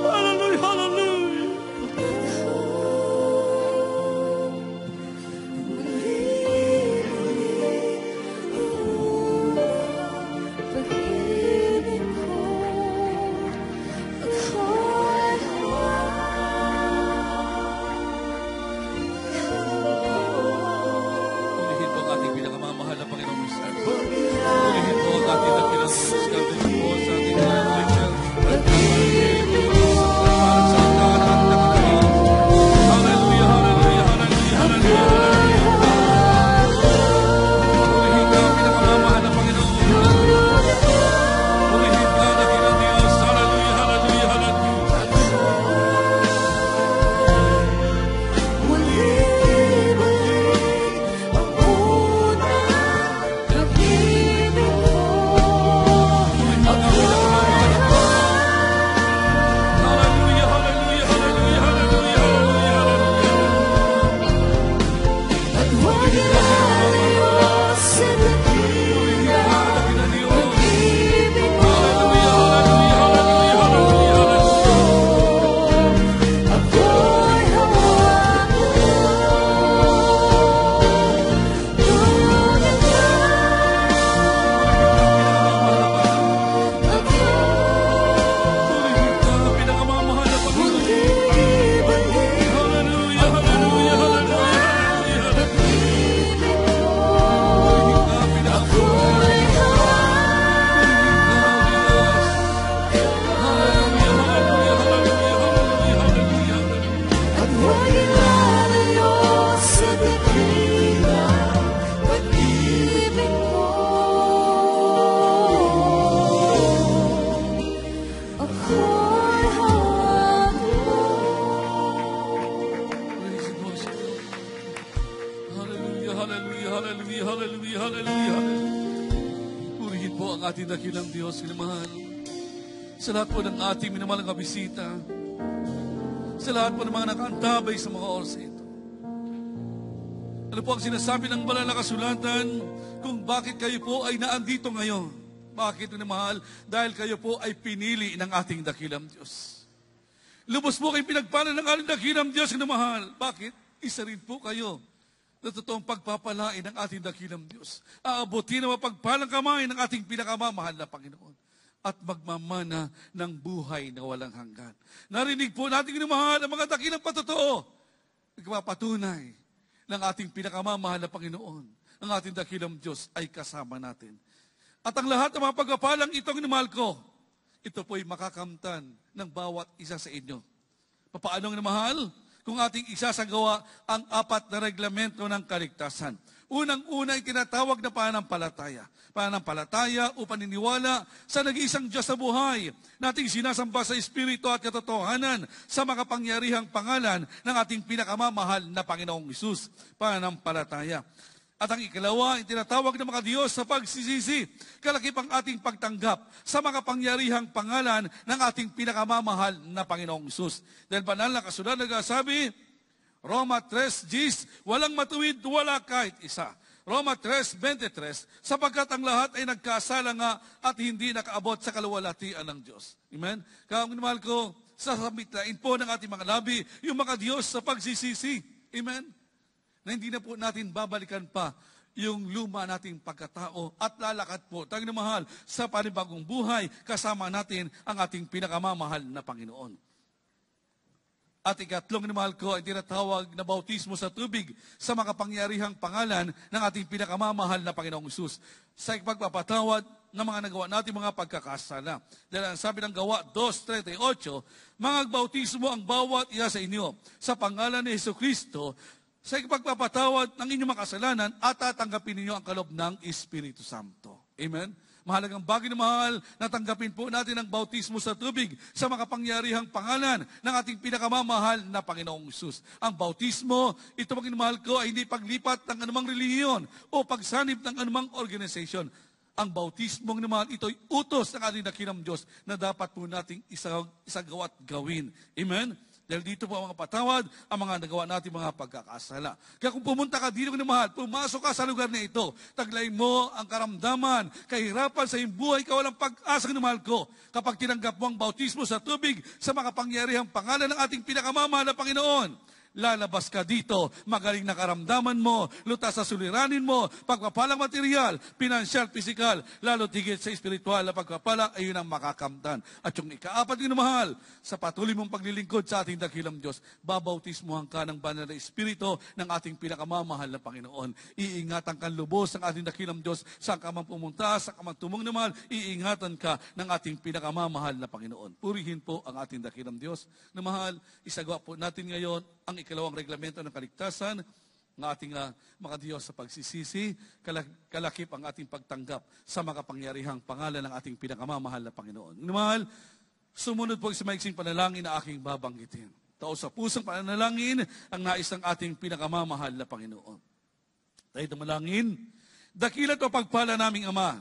Hallelujah! Hallelujah! Purihin po ang ating pinakamamahal na Panginoong Isus. Purihin po ang ating dakilang Diyos. Purihin po sa ating Rachel. Hallelujah, hallelujah, hallelujah, hallelujah. Purihin ka ang pinakamamahal na Panginoon. Purihin ka ang dakilang Diyos. Hallelujah, hallelujah, hallelujah. Hallelujah, hallelujah, hallelujah, hallelujah, hallelujah, Hallelujah, hallelujah, hallelujah, hallelujah, hallelujah. Purihin po ang ating dakilang Diyos, minamahal. Sa lahat po ng ating minamalang kabisita, sa lahat po ng mga nakaantabay sa mga oras ito. Ano po ang sinasabi ng banal na kasulatan kung bakit kayo po ay naandito ngayon? Bakit, minamahal? Dahil kayo po ay pinili ng ating dakilang Diyos. Lubos po kayo pinagpala ng ating dakilang Diyos, minamahal. Bakit? Isa rin po kayo na totoong pagpapalain ng ating dakilang Diyos. Aabutin na mapagpalang kamay ng ating pinakamamahal na Panginoon at magmamana ng buhay na walang hanggan. Narinig po natin minamahal ang mga dakilang patotoo. Nagpapatunay ng ating pinakamamahal na Panginoon. Ang ating dakilang Diyos ay kasama natin. At ang lahat ng mga pagpapalang itong minamahal ko, ito po'y makakamtan ng bawat isa sa inyo. Papaano minamahal? Kung ating isasagawa ang 4 na reglamento ng kaligtasan. Unang-una ay tinatawag na pananampalataya. Pananampalataya o paniniwala sa nag-iisang Diyos sa buhay, nating sinasamba sa Espiritu at katotohanan sa makapangyarihang pangalan ng ating pinakamamahal na Panginoong Hesus. Pananampalataya. At ang ikalawa, ay tinatawag ng mga Diyos sa pagsisisi, kalakip ang ating pagtanggap sa makapangyarihang pangalan ng ating pinakamamahal na Panginoong Hesus. Dahil banal na kasulatan nagsasabi, Roma 3:10, walang matuwid, wala kahit isa. Roma 3:23, sapagkat ang lahat ay nagkasala nga at hindi nakaabot sa kaluwalhatian ng Diyos. Amen? Kaya mahal ko, sasabitain po ng ating mga labi yung mga Diyos sa pagsisisi. Amen? Na hindi na po natin babalikan pa yung luma nating pagkatao at lalakad po tayo na mahal sa panibagong buhay kasama natin ang ating pinakamamahal na Panginoon. At ikatlong na mahal ko ay tinatawag na bautismo sa tubig sa makapangyarihang pangalan ng ating pinakamamahal na Panginoong Hesus sa ipagpapatawad ng mga nagawa natin mga pagkakasala. Dahil ang sabi ng Gawa 2:38, mga bautismo ang bawat isa sa inyo sa pangalan ni Jesucristo sa ipagpapatawad ng inyong mga kasalanan at tatanggapin ninyo ang kaloob ng Espiritu Santo. Amen? Mahalagang bagay na mahal na tanggapin po natin ang bautismo sa tubig sa makapangyarihang pangalan ng ating pinakamamahal na Panginoong Hesus. Ang bautismo, ito mga mahal ko, ay hindi paglipat ng anumang relihiyon o pagsanib ng anumang organization. Ang bautismo ng mahal, ito ay utos ng ating dakilang Diyos na dapat po nating isagawa at gawin. Amen? Dahil dito po ang mga patawad, ang mga nagawa natin mga pagkakasala. Kaya kung pumunta ka dito ng mahal, pumasok ka sa lugar na ito, taglay mo ang karamdaman, kahirapan sa iyong buhay, kawalang pag-asa ng mahal ko. Kapag tinanggap mo ang bautismo sa tubig, sa makapangyarihang pangalan ng ating pinakamamahal na Panginoon, lalabas ka dito, magaling na karamdaman mo, lutas sa suliranin mo, pagpapalang material, pinansyal, pisikal, lalo tigit sa espiritual na pagpapala, ayun ang makakamtan. At yung ikaapat din na mahal, sa patuloy mong paglilingkod sa ating dakilang Diyos, babautismuhan ka ng banal na espiritu ng ating pinakamamahal na Panginoon. Iingatan ka lubos ng ating dakilang Diyos, saan ka man pumunta, saan ka man tumong na mahal, iingatan ka ng ating pinakamamahal na Panginoon. Purihin po ang ating dakilang Diyos na mahal, isagawa po natin ngayon ang ikalawang reglamento ng kaligtasan ng ating mga Diyos sa pagsisisi, kalakip ang ating pagtanggap sa makapangyarihang pangalan ng ating pinakamamahal na Panginoon. Mahal, sumunod po sa maiksing panalangin na aking babanggitin. Tao sa pusong panalangin ang nais ng ating pinakamamahal na Panginoon. Tayo tumalangin, dakilat o pagpala naming Ama,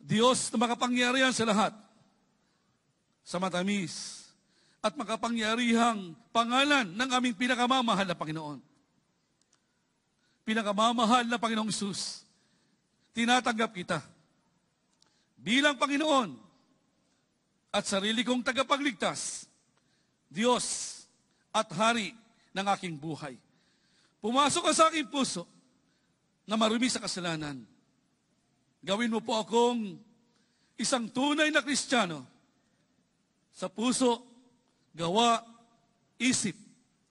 Diyos na makapangyarihan sa lahat, sa matamis, at makapangyarihang pangalan ng aming pinakamamahal na Panginoon. Pinakamamahal na Panginoong Hesus, tinatanggap kita bilang Panginoon at sarili kong tagapagligtas, Diyos at Hari ng aking buhay. Pumasok ka sa aking puso na marumi sa kasalanan. Gawin mo po akong isang tunay na Kristiyano sa puso, gawa, isip,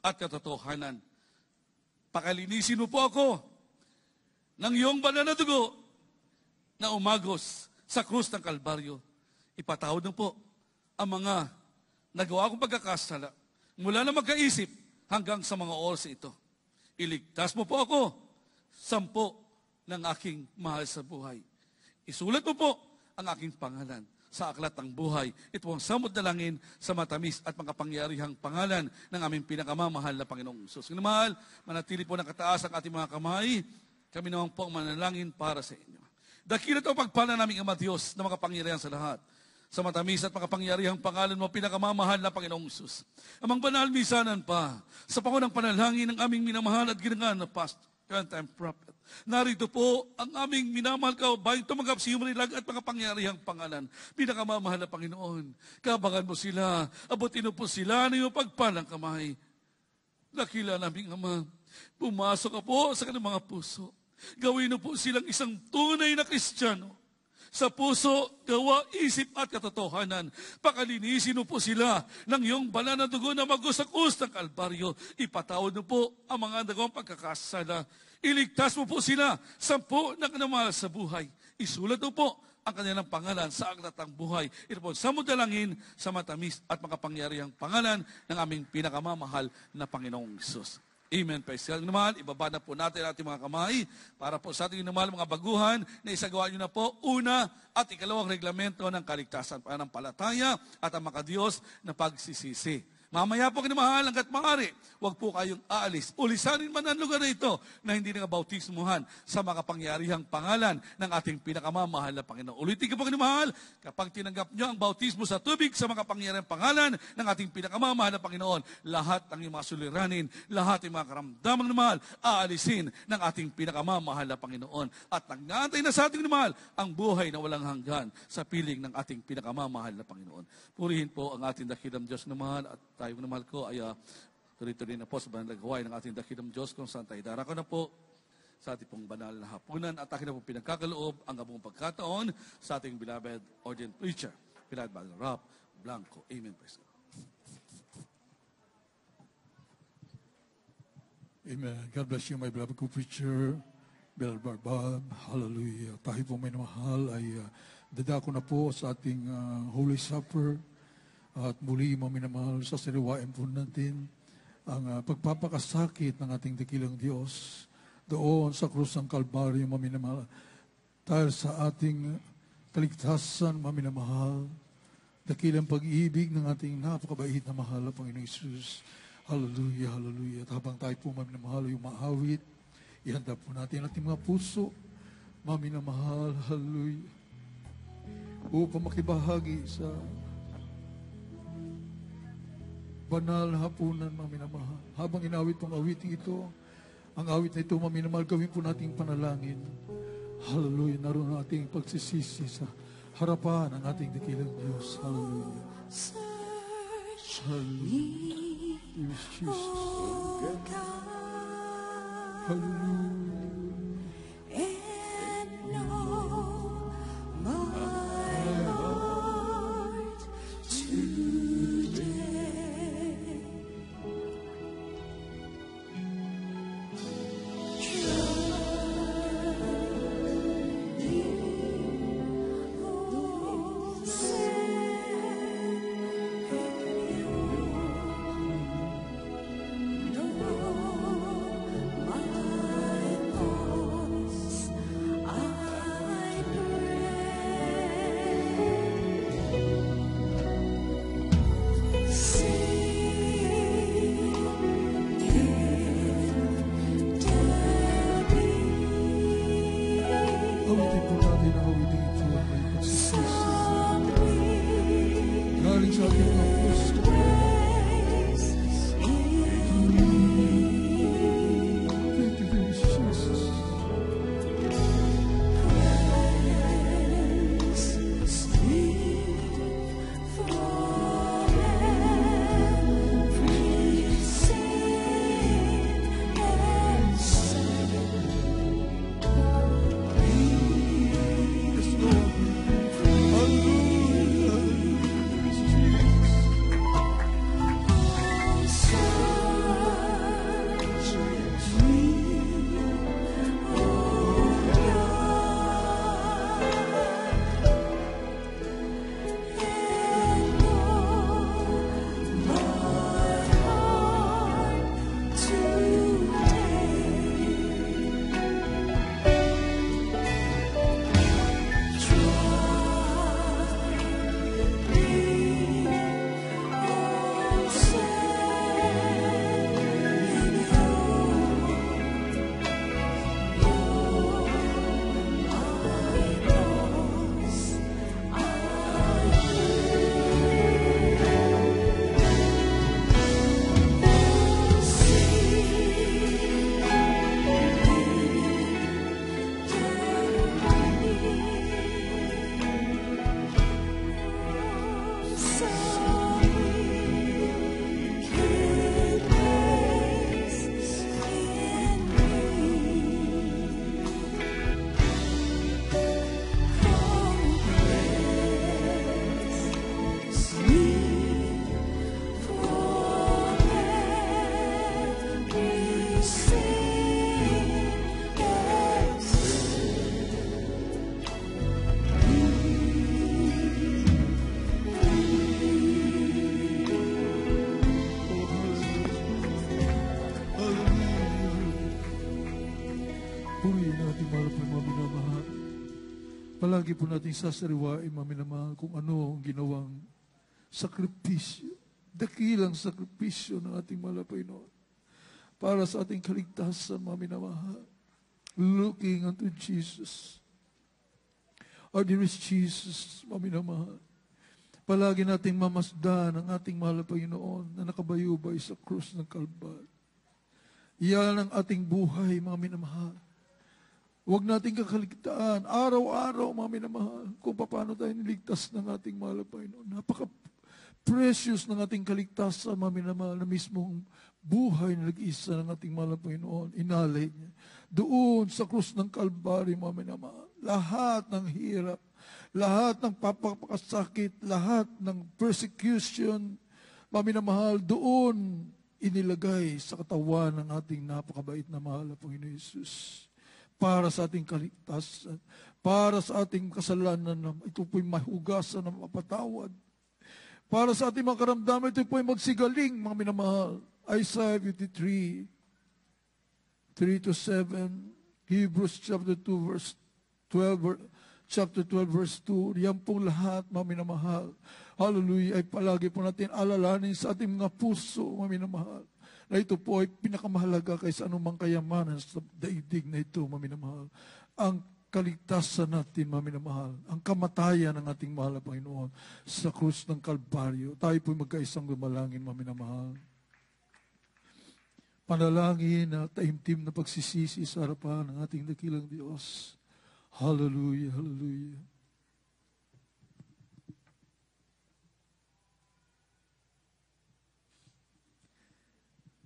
at katotohanan. Pakalinisin mo po ako ng iyong banal na dugo na umagos sa krus ng Kalbaryo. Ipatawad mo po ang mga nagawa kong pagkakasala mula na magkaisip hanggang sa mga oras ito. Iligtas mo po ako, 10 ng aking mahal sa buhay. Isulat mo po ang aking pangalan sa aklat ng buhay. Ito ang samot na langin sa matamis at makapangyarihang pangalan ng aming pinakamamahal na Panginoong Hesus. Kung mahal, manatili po ng kataas ang ating mga kamay. Kami naman po ang manalangin para sa inyo. Dakilat o pagpala naming Ama Diyos na makapangyarihan sa lahat. Sa matamis at makapangyarihang pangalan mo, pinakamamahal na Panginoong Hesus. Amang banal misanan pa, sa pangunang panalangin ng aming minamahal at ginangan na pastor, time prophet. Narito po ang aming minamahal ka, bayan tumanggap sa iyong nilag at makapangyarihang pangalan. Pinakamamahal na Panginoon, kabangan mo sila, abutin mo po sila na iyong pagpalang kamay. Dakila naming Ama, pumasok ka po sa kanilang mga puso. Gawin mo po silang isang tunay na Kristiyano. Sa puso, gawa, isip at katotohanan. Pakalinisin mo po sila ng iyong banal na dugo na magusak-us ng Kalbaryo. Ipatawad mo po ang mga nagawang pagkakasala. Iligtas mo po sila 10 na kanamahal sa buhay. Isulat mo po ang kanilang pangalan sa aklat ng buhay. Ito po sa mudalangin sa matamis at makapangyarihang pangalan ng aming pinakamamahal na Panginoong Hesus. Amen. Praise God naman. Ibaba na po natin ating mga kamay para po sa ating naman mga baguhan na isagawa nyo na po una at ikalawang reglamento ng kaligtasan, pananampalataya at ang makadiyos na pagsisisi. Mamaya po kinamahal hanggat maaari, huwag po kayong aalis. Ulisanin man ang lugar na ito na hindi nakabautismuhan sa makapangyarihang pangalan ng ating pinakamamahal na Panginoon. Ulitin ko po kinamahal, kapag tinanggap nyo ang bautismo sa tubig sa makapangyarihang pangalan ng ating pinakamamahal na Panginoon, lahat ng iyong mga suliranin, lahat ng mga karamdamang namahal, aalisin ng ating pinakamamahal na Panginoon. At nag-aantay na sa ating namahal ang buhay na walang hanggan sa piling ng ating pinakamamahal na Panginoon. Purihin po ang ating dakilang Diyos na mahal at tayo na mahal ko ay tuloy-tuloy na po sa banal na gawain ng ating dakilang Diyos kung saan tayo darako na po sa ating pong banal na hapunan at akin na po pinagkakaloob ang abong pagkataon sa ating beloved ordained preacher, Beloved Brother Rob Blanco. Amen. Praise God. Amen. God bless you, my beloved co-preacher, Beloved Brother Bob. Hallelujah. Tayo po may namahal ay dadako na po sa ating Holy Supper. At muli, maminamahal, sa sariwain po natin ang pagpapakasakit ng ating dakilang Diyos doon sa krus ng Kalbaryo, maminamahal. Dahil sa ating kaligtasan, maminamahal, dakilang pag-ibig ng ating napakabait na mahal na Panginoong Isus. Hallelujah, hallelujah. At habang tayo po, maminamahal, yung maawit, ihanda po natin ating mga puso, maminamahal, hallelujah, upang makibahagi sa banal na hapunan, maminamahal. Habang inawit pong awiting ito, ang awit na ito, maminamahal, gawin po nating panalangin. Hallelujah. Naroon ang ating pagsisisi sa harapan ng ating dakilang Diyos. Hallelujah. Hallelujah. Yes, Jesus. Hallelujah. And know my heart today. Awitin po natin ang awitin ito at may pagsisisi. Galing sa ating mga puso. Thank you, Jesus. Yes, Lord. Hallelujah. Yes, Jesus. palagi po natin sasariwain, maminamahal, kung ano ang ginawang sakripisyo, dakilang sakripisyo ng ating mahal na Panginoon para sa ating kaligtasan, maminamahal. Looking unto Jesus, our dearest Jesus, maminamahal. Palagi nating mamasdan ang ating mahal na Panginoon na nakabayubay sa krus ng Kalbaryo. Iyan ang ating buhay, mga minamahal. Huwag nating kakaligtaan, araw-araw, mga minamahal, kung paano tayo niligtas ng ating mahal na Panginoon. Napaka-precious ng ating kaligtasan, mga minamahal, na mismong buhay na nag-isa ng ating mahal na Panginoon. Inalay niya. Doon sa krus ng Kalbaryo, mga minamahal, lahat ng hirap, lahat ng papakasakit, lahat ng persecution, maminamahal, doon inilagay sa katawan ng ating napakabait na mahal na Panginoon Jesus. Para sa ating kaligtasan, para sa ating kasalanan, na ito po'y mahugasan na mapatawad. Para sa ating mga karamdaman, ito po'y magsigaling, mga minamahal. Isaiah 53, 3-7, Hebrews chapter 2, verse 12, chapter 12, verse 2, yan pong lahat, mga minamahal. Hallelujah, ay palagi po natin alalahanin sa ating mga puso, mga minamahal, na ito po ay pinakamahalaga kaysa anumang kayamanan sa daigdig na ito, mga minamahal. Ang kaligtasan natin, mga minamahal, ang kamatayan ng ating mahal na Panginoon sa krus ng Kalbaryo. Tayo po magkaisang lumalangin, mga minamahal. Panalangin na taimtim na pagsisisi sa harapan ng ating dakilang Diyos. Hallelujah, hallelujah.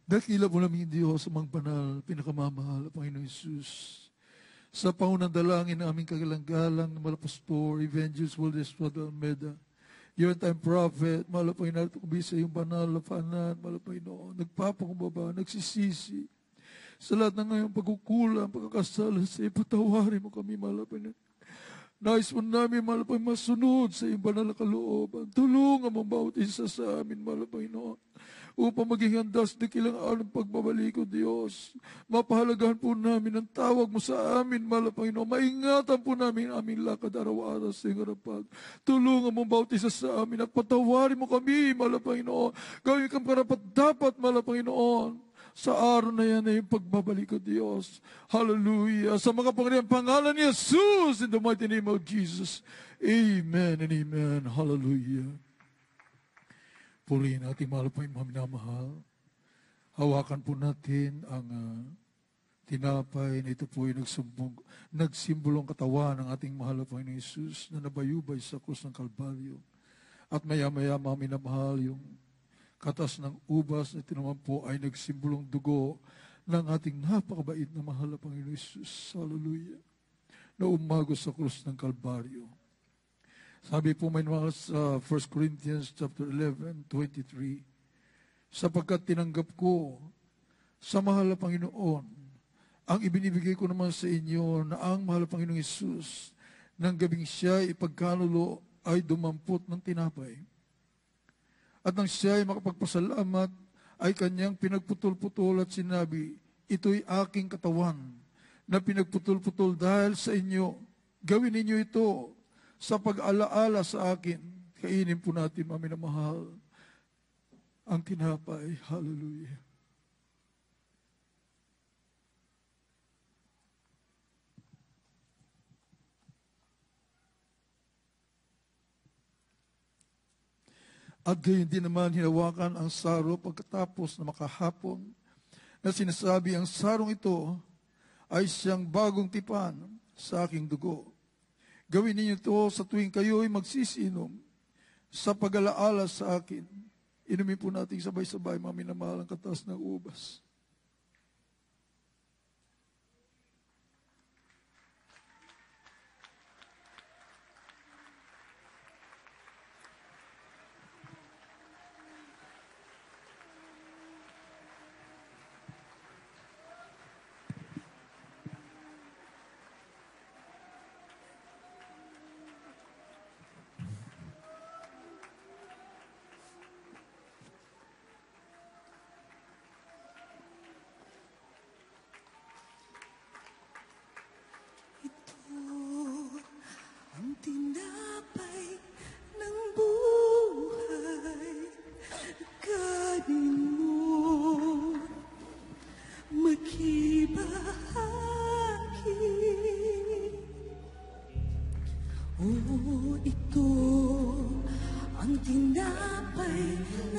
Dakila po namin Diyos, amang banal, pinakamamahal, Panginoon Jesus. Sa paunang dalangin ng aming kagalang-galang na Malapastor, Evangelist Waldes Padre Almeida, your time prophet, mahal na Panginoon, tukubisa yung banal na paanan, mahal na Panginoon, nagpapakumbaba, nagsisisi, sa lahat ng ngayong pagkukulang, pagkakasala sa iyo, patawarin mo kami, mahal na Panginoon. Nais mo namin, mahal na Panginoon, masunod sa iyong banal na kalooban. Tulungan mo bawat isa sa amin, mahal na Panginoon, upang maging handa sa dakilang araw ng pagbabalik ko, Diyos. Mapahalagahan po namin ang tawag mo sa amin, mahal na Panginoon. Maingatan po namin ang aming lakad araw-araw sa iyong harapan. Tulungan mo bawat isa sa amin at patawarin mo kami, mahal na Panginoon. Gawin kang karapat-dapat, mahal na Panginoon, sa araw na yan ay yung pagbabalik ko, Diyos. Hallelujah. Sa mga pangyariang pangalan ni Jesus, in the mighty name of Jesus. Amen and amen. Hallelujah. Purihin natin, mahal po yung mga minamahal. Hawakan po natin ang tinapay na ito po ay nagsimbolong katawan ng ating mahal po ng Jesus na nabayubay sa krus ng Kalbaryo. At maya-maya, mga minamahal, yung katas ng ubas na ito naman po ay nagsimbolong dugo ng ating napakabait na mahal na Panginoon Jesus. Hallelujah. Na umagos sa krus ng Kalbaryo. Sabi po may mga sa 1 Corinthians chapter 11:23, sapagkat tinanggap ko sa mahal na Panginoon ang ibinibigay ko naman sa inyo na ang mahal na Panginoong Jesus ng gabing siya ipagkanulo ay dumampot ng tinapay. At nang siya ay makapagpasalamat, ay kanyang pinagputol-putol at sinabi, ito'y aking katawan na pinagputol-putol dahil sa inyo. Gawin ninyo ito sa pag-alaala sa akin. Kainin po natin, mga minamahal, ang tinapay. Hallelujah. At gayon din naman hinawakan ang saro pagkatapos na makahapon na sinasabi ang sarong ito ay siyang bagong tipan sa aking dugo. Gawin ninyo ito sa tuwing kayo'y magsisinom sa pag-alaala sa akin. Inumin po natin sabay-sabay, mga minamahal, ang katas ng ubas.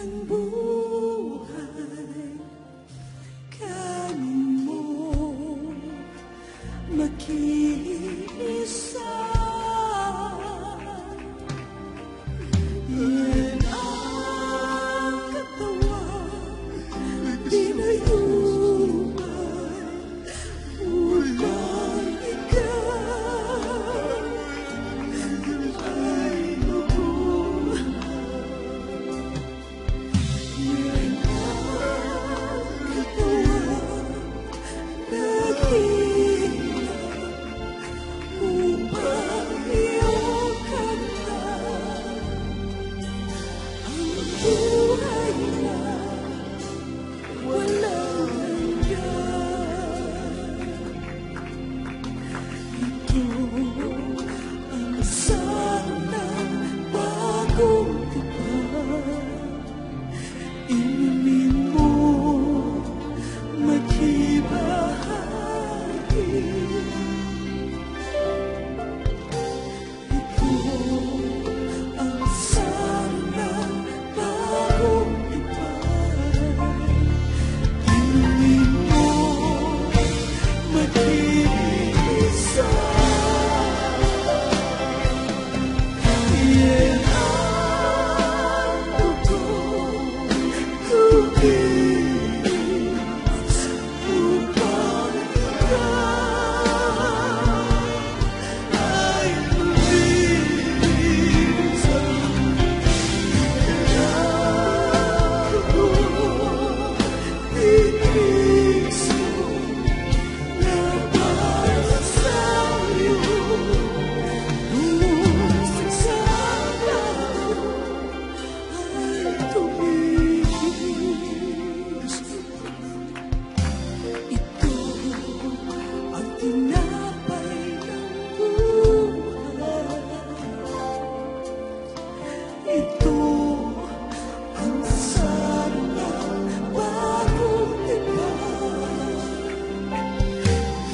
ng buhay, kanin mo makiisa. Yan ang katawan, pinayuman upang ikaw ay mabuhay. Yan ang katawan, naghihirap upang iyong kamtan. Ang buhay na walang hanggan. Ito ang sanang bagong tipan. Inumin mo, maghibahagi. Ito ang sanang bagong tipan. Inumin mo, mag-iisa. Yan ang totoo kubis upang ikaw ay luminis ang lago ni Kristo na para sa'yo. Puso sa lago ay tumigis. Ito ang tinapay ng buhay. Ito ang sarang bagong tipan.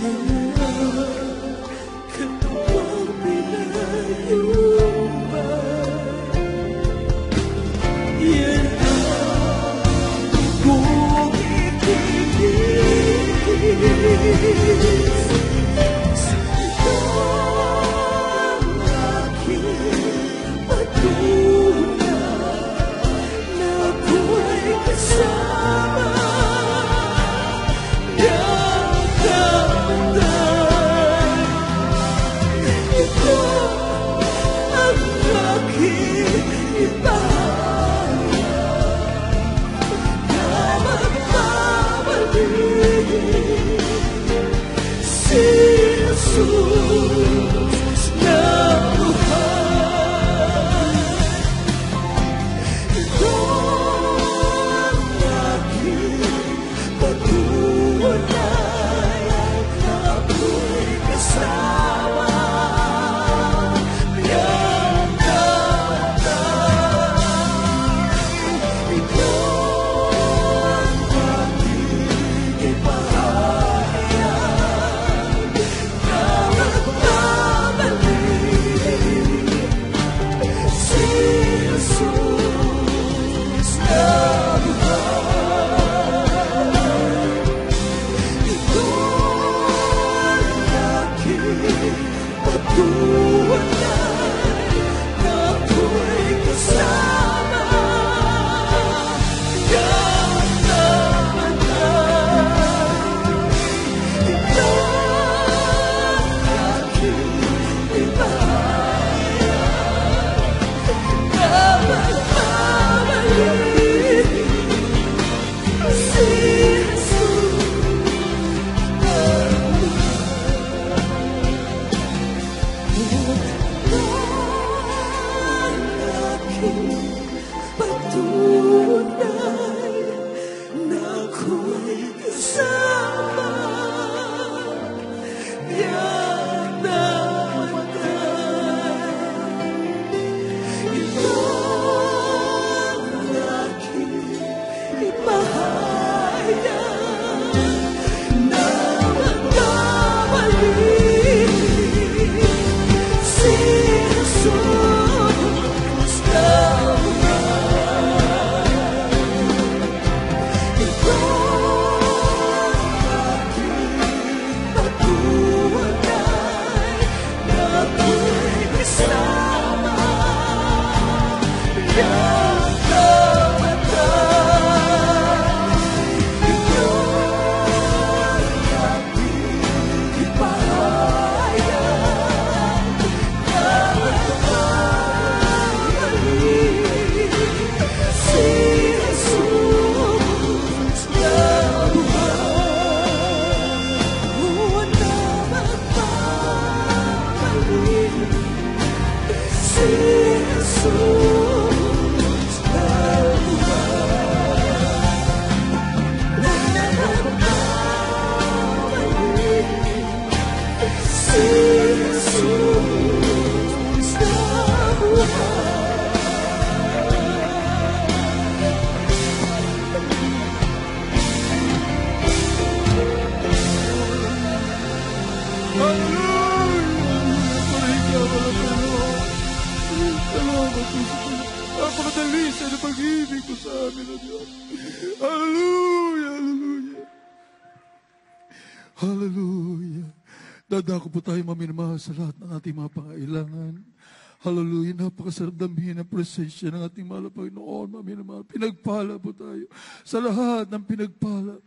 Yan ang katawang pinayuman. Yan ang buong itinigis. Ito ang aking patunay na ako'y kasama ng kamtan. Ito ang aking ipahayag na magpapalik si Jesus na buhay. Ito ang aking patunay na ako'y kasama ng kamtan. Ito ang aking ipahayag na magpapalik si Jesus na buhay. Ito ang aking patunay na ako'y kasama ng kamtan. Ito ang aking ipahayag na magpapalik si Jesus na patunay na ako'y kasama yan namatay. Ito ang aking ipahayag na magpapalik si Jesus na Napakadalisay na pag-ibig ko sa amin, O Diyos. Hallelujah, hallelujah. Hallelujah. Dadako po tayo maminamahal sa lahat ng ating mga pangailangan. Hallelujah. Napakasarap damhin ang presensya ng ating mahal na Panginoon, maminamahal. Pinagpala po tayo sa lahat ng pinagpala.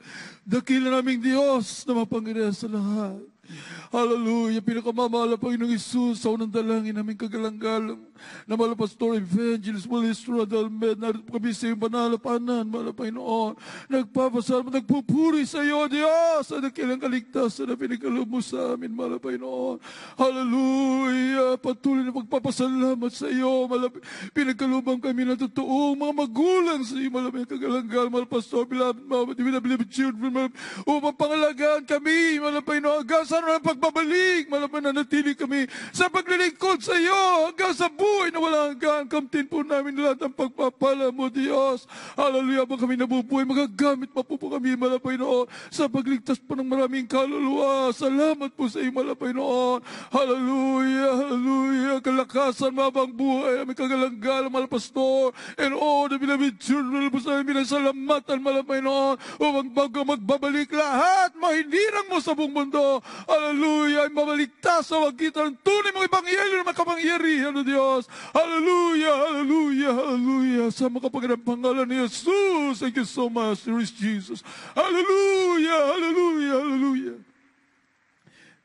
Dakila naming Diyos na mapangyarihan sa lahat. Hallelujah. Pinakamamahal na Panginoong Isus sa unang dalangin namin kagalang-galang na mahal na Pastor Evangelist Willis Rodalmed, narito po kami sa iyong banal na panan, mahal na Panginoon. Nagpapasalamat, nagpupuri sa iyo, Diyos, sa dakilang kaligtasan na pinagkaloob mo sa amin, mahal na Panginoon. Hallelujah. Patuloy na magpapasalamat sa iyo, mahal na pinagkalooban kami ng totoong mga magulang sa iyo, mahal na kagalang-galang, mahal na Pastor, beloved children, upang pangalagaan kami, mahal na Panginoon, hanggang sa pagbabalik, mahal na nanatili kami sa paglilingkod sa iyo, hanggang sa buhay na walang hanggan. Kamtin po namin lahat ang pagpapala mo, Diyos. Hallelujah. Habang kami nabubuhay, magagamit pa po kami, mahal na Panginoon, sa pagligtas po ng maraming kaluluwa. Salamat po sa iyo, mahal na Panginoon. Hallelujah, hallelujah. Kalakasan, mabang buhay, aming kagalang-galang, mahal na Pastor, and all the beloved children po sa amin, salamatan, mahal na Panginoon, upang bago magbabalik lahat, mahinirang mo sa buong mundo. Hallelujah. Ay mabaligtas sa magitan ng tunay mong ibangyelyo na makapangyarihan, O Diyos. Hallelujah, hallelujah, hallelujah. Sa makapangyarihang pangalan ni Jesus. Thank you so much, Lord Jesus. Hallelujah, hallelujah, hallelujah.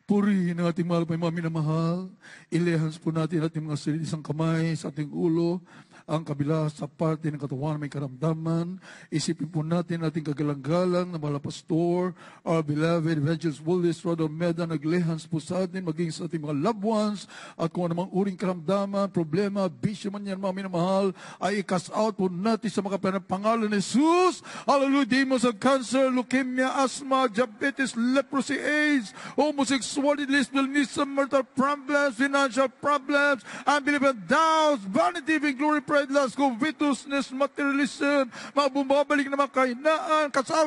Purihin ang ating mahal, mga minamahal. Ilehans po natin ating mga sarili, isang kamay sa ating ulo, ang kabila sa parte ng katawan may karamdaman. Isipin po natin ating kagalang-galang na mahal na Pastor, our beloved Evangelist Willis Rodalmeda, naglehans po sa atin, maging sa ating mga loved ones, at kung anumang uring karamdaman, problema, bisyo man yan, mga minamahal, ay i-cast out po natin sa mga pangalan ni Jesus. Hallelujah. Demons of cancer, leukemia, asthma, diabetes, leprosy, AIDS, homosexuality, lesbianism, marital problems, financial problems, unbelief and doubts, vanity, glory, pride, lust, covetousness, materialism, mga bumabalik na mga kahinaan, kasaw.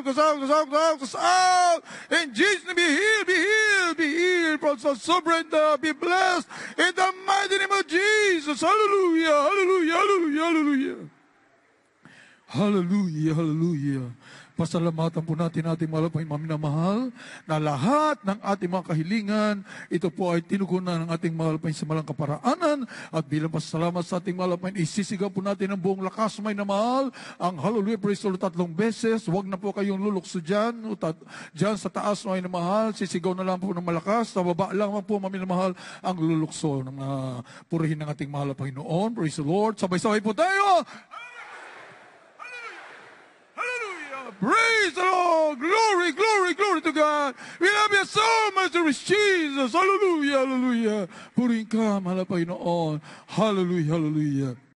In Jesus' name, be healed, be healed, be healed. Surrender, be blessed. In the mighty name of Jesus. Hallelujah, hallelujah, hallelujah, hallelujah. Hallelujah, hallelujah. Pasalamatan po natin ating mahal na minamahal na lahat ng ating mga kahilingan, ito po ay tinugunan ng ating mahal sa malang kaparaanan, at bilang pasalamat sa ating mahal isisigaw po natin ng buong lakas may na mahal ang hallelujah, praise the Lord 3 beses. Huwag na po kayong lulukso dyan, dyan sa taas may na mahal, sisigaw na lang po ng malakas, sa baba lang po maminamahal ang lulukso ng purihin ng ating mahal na Panginoon. Praise the Lord. Sabay-sabay po tayo. Praise the Lord. Glory, glory, glory to God. We love you so much, Lord Jesus. Hallelujah, hallelujah. Purihin ka, mahal na Panginoon. Hallelujah, hallelujah.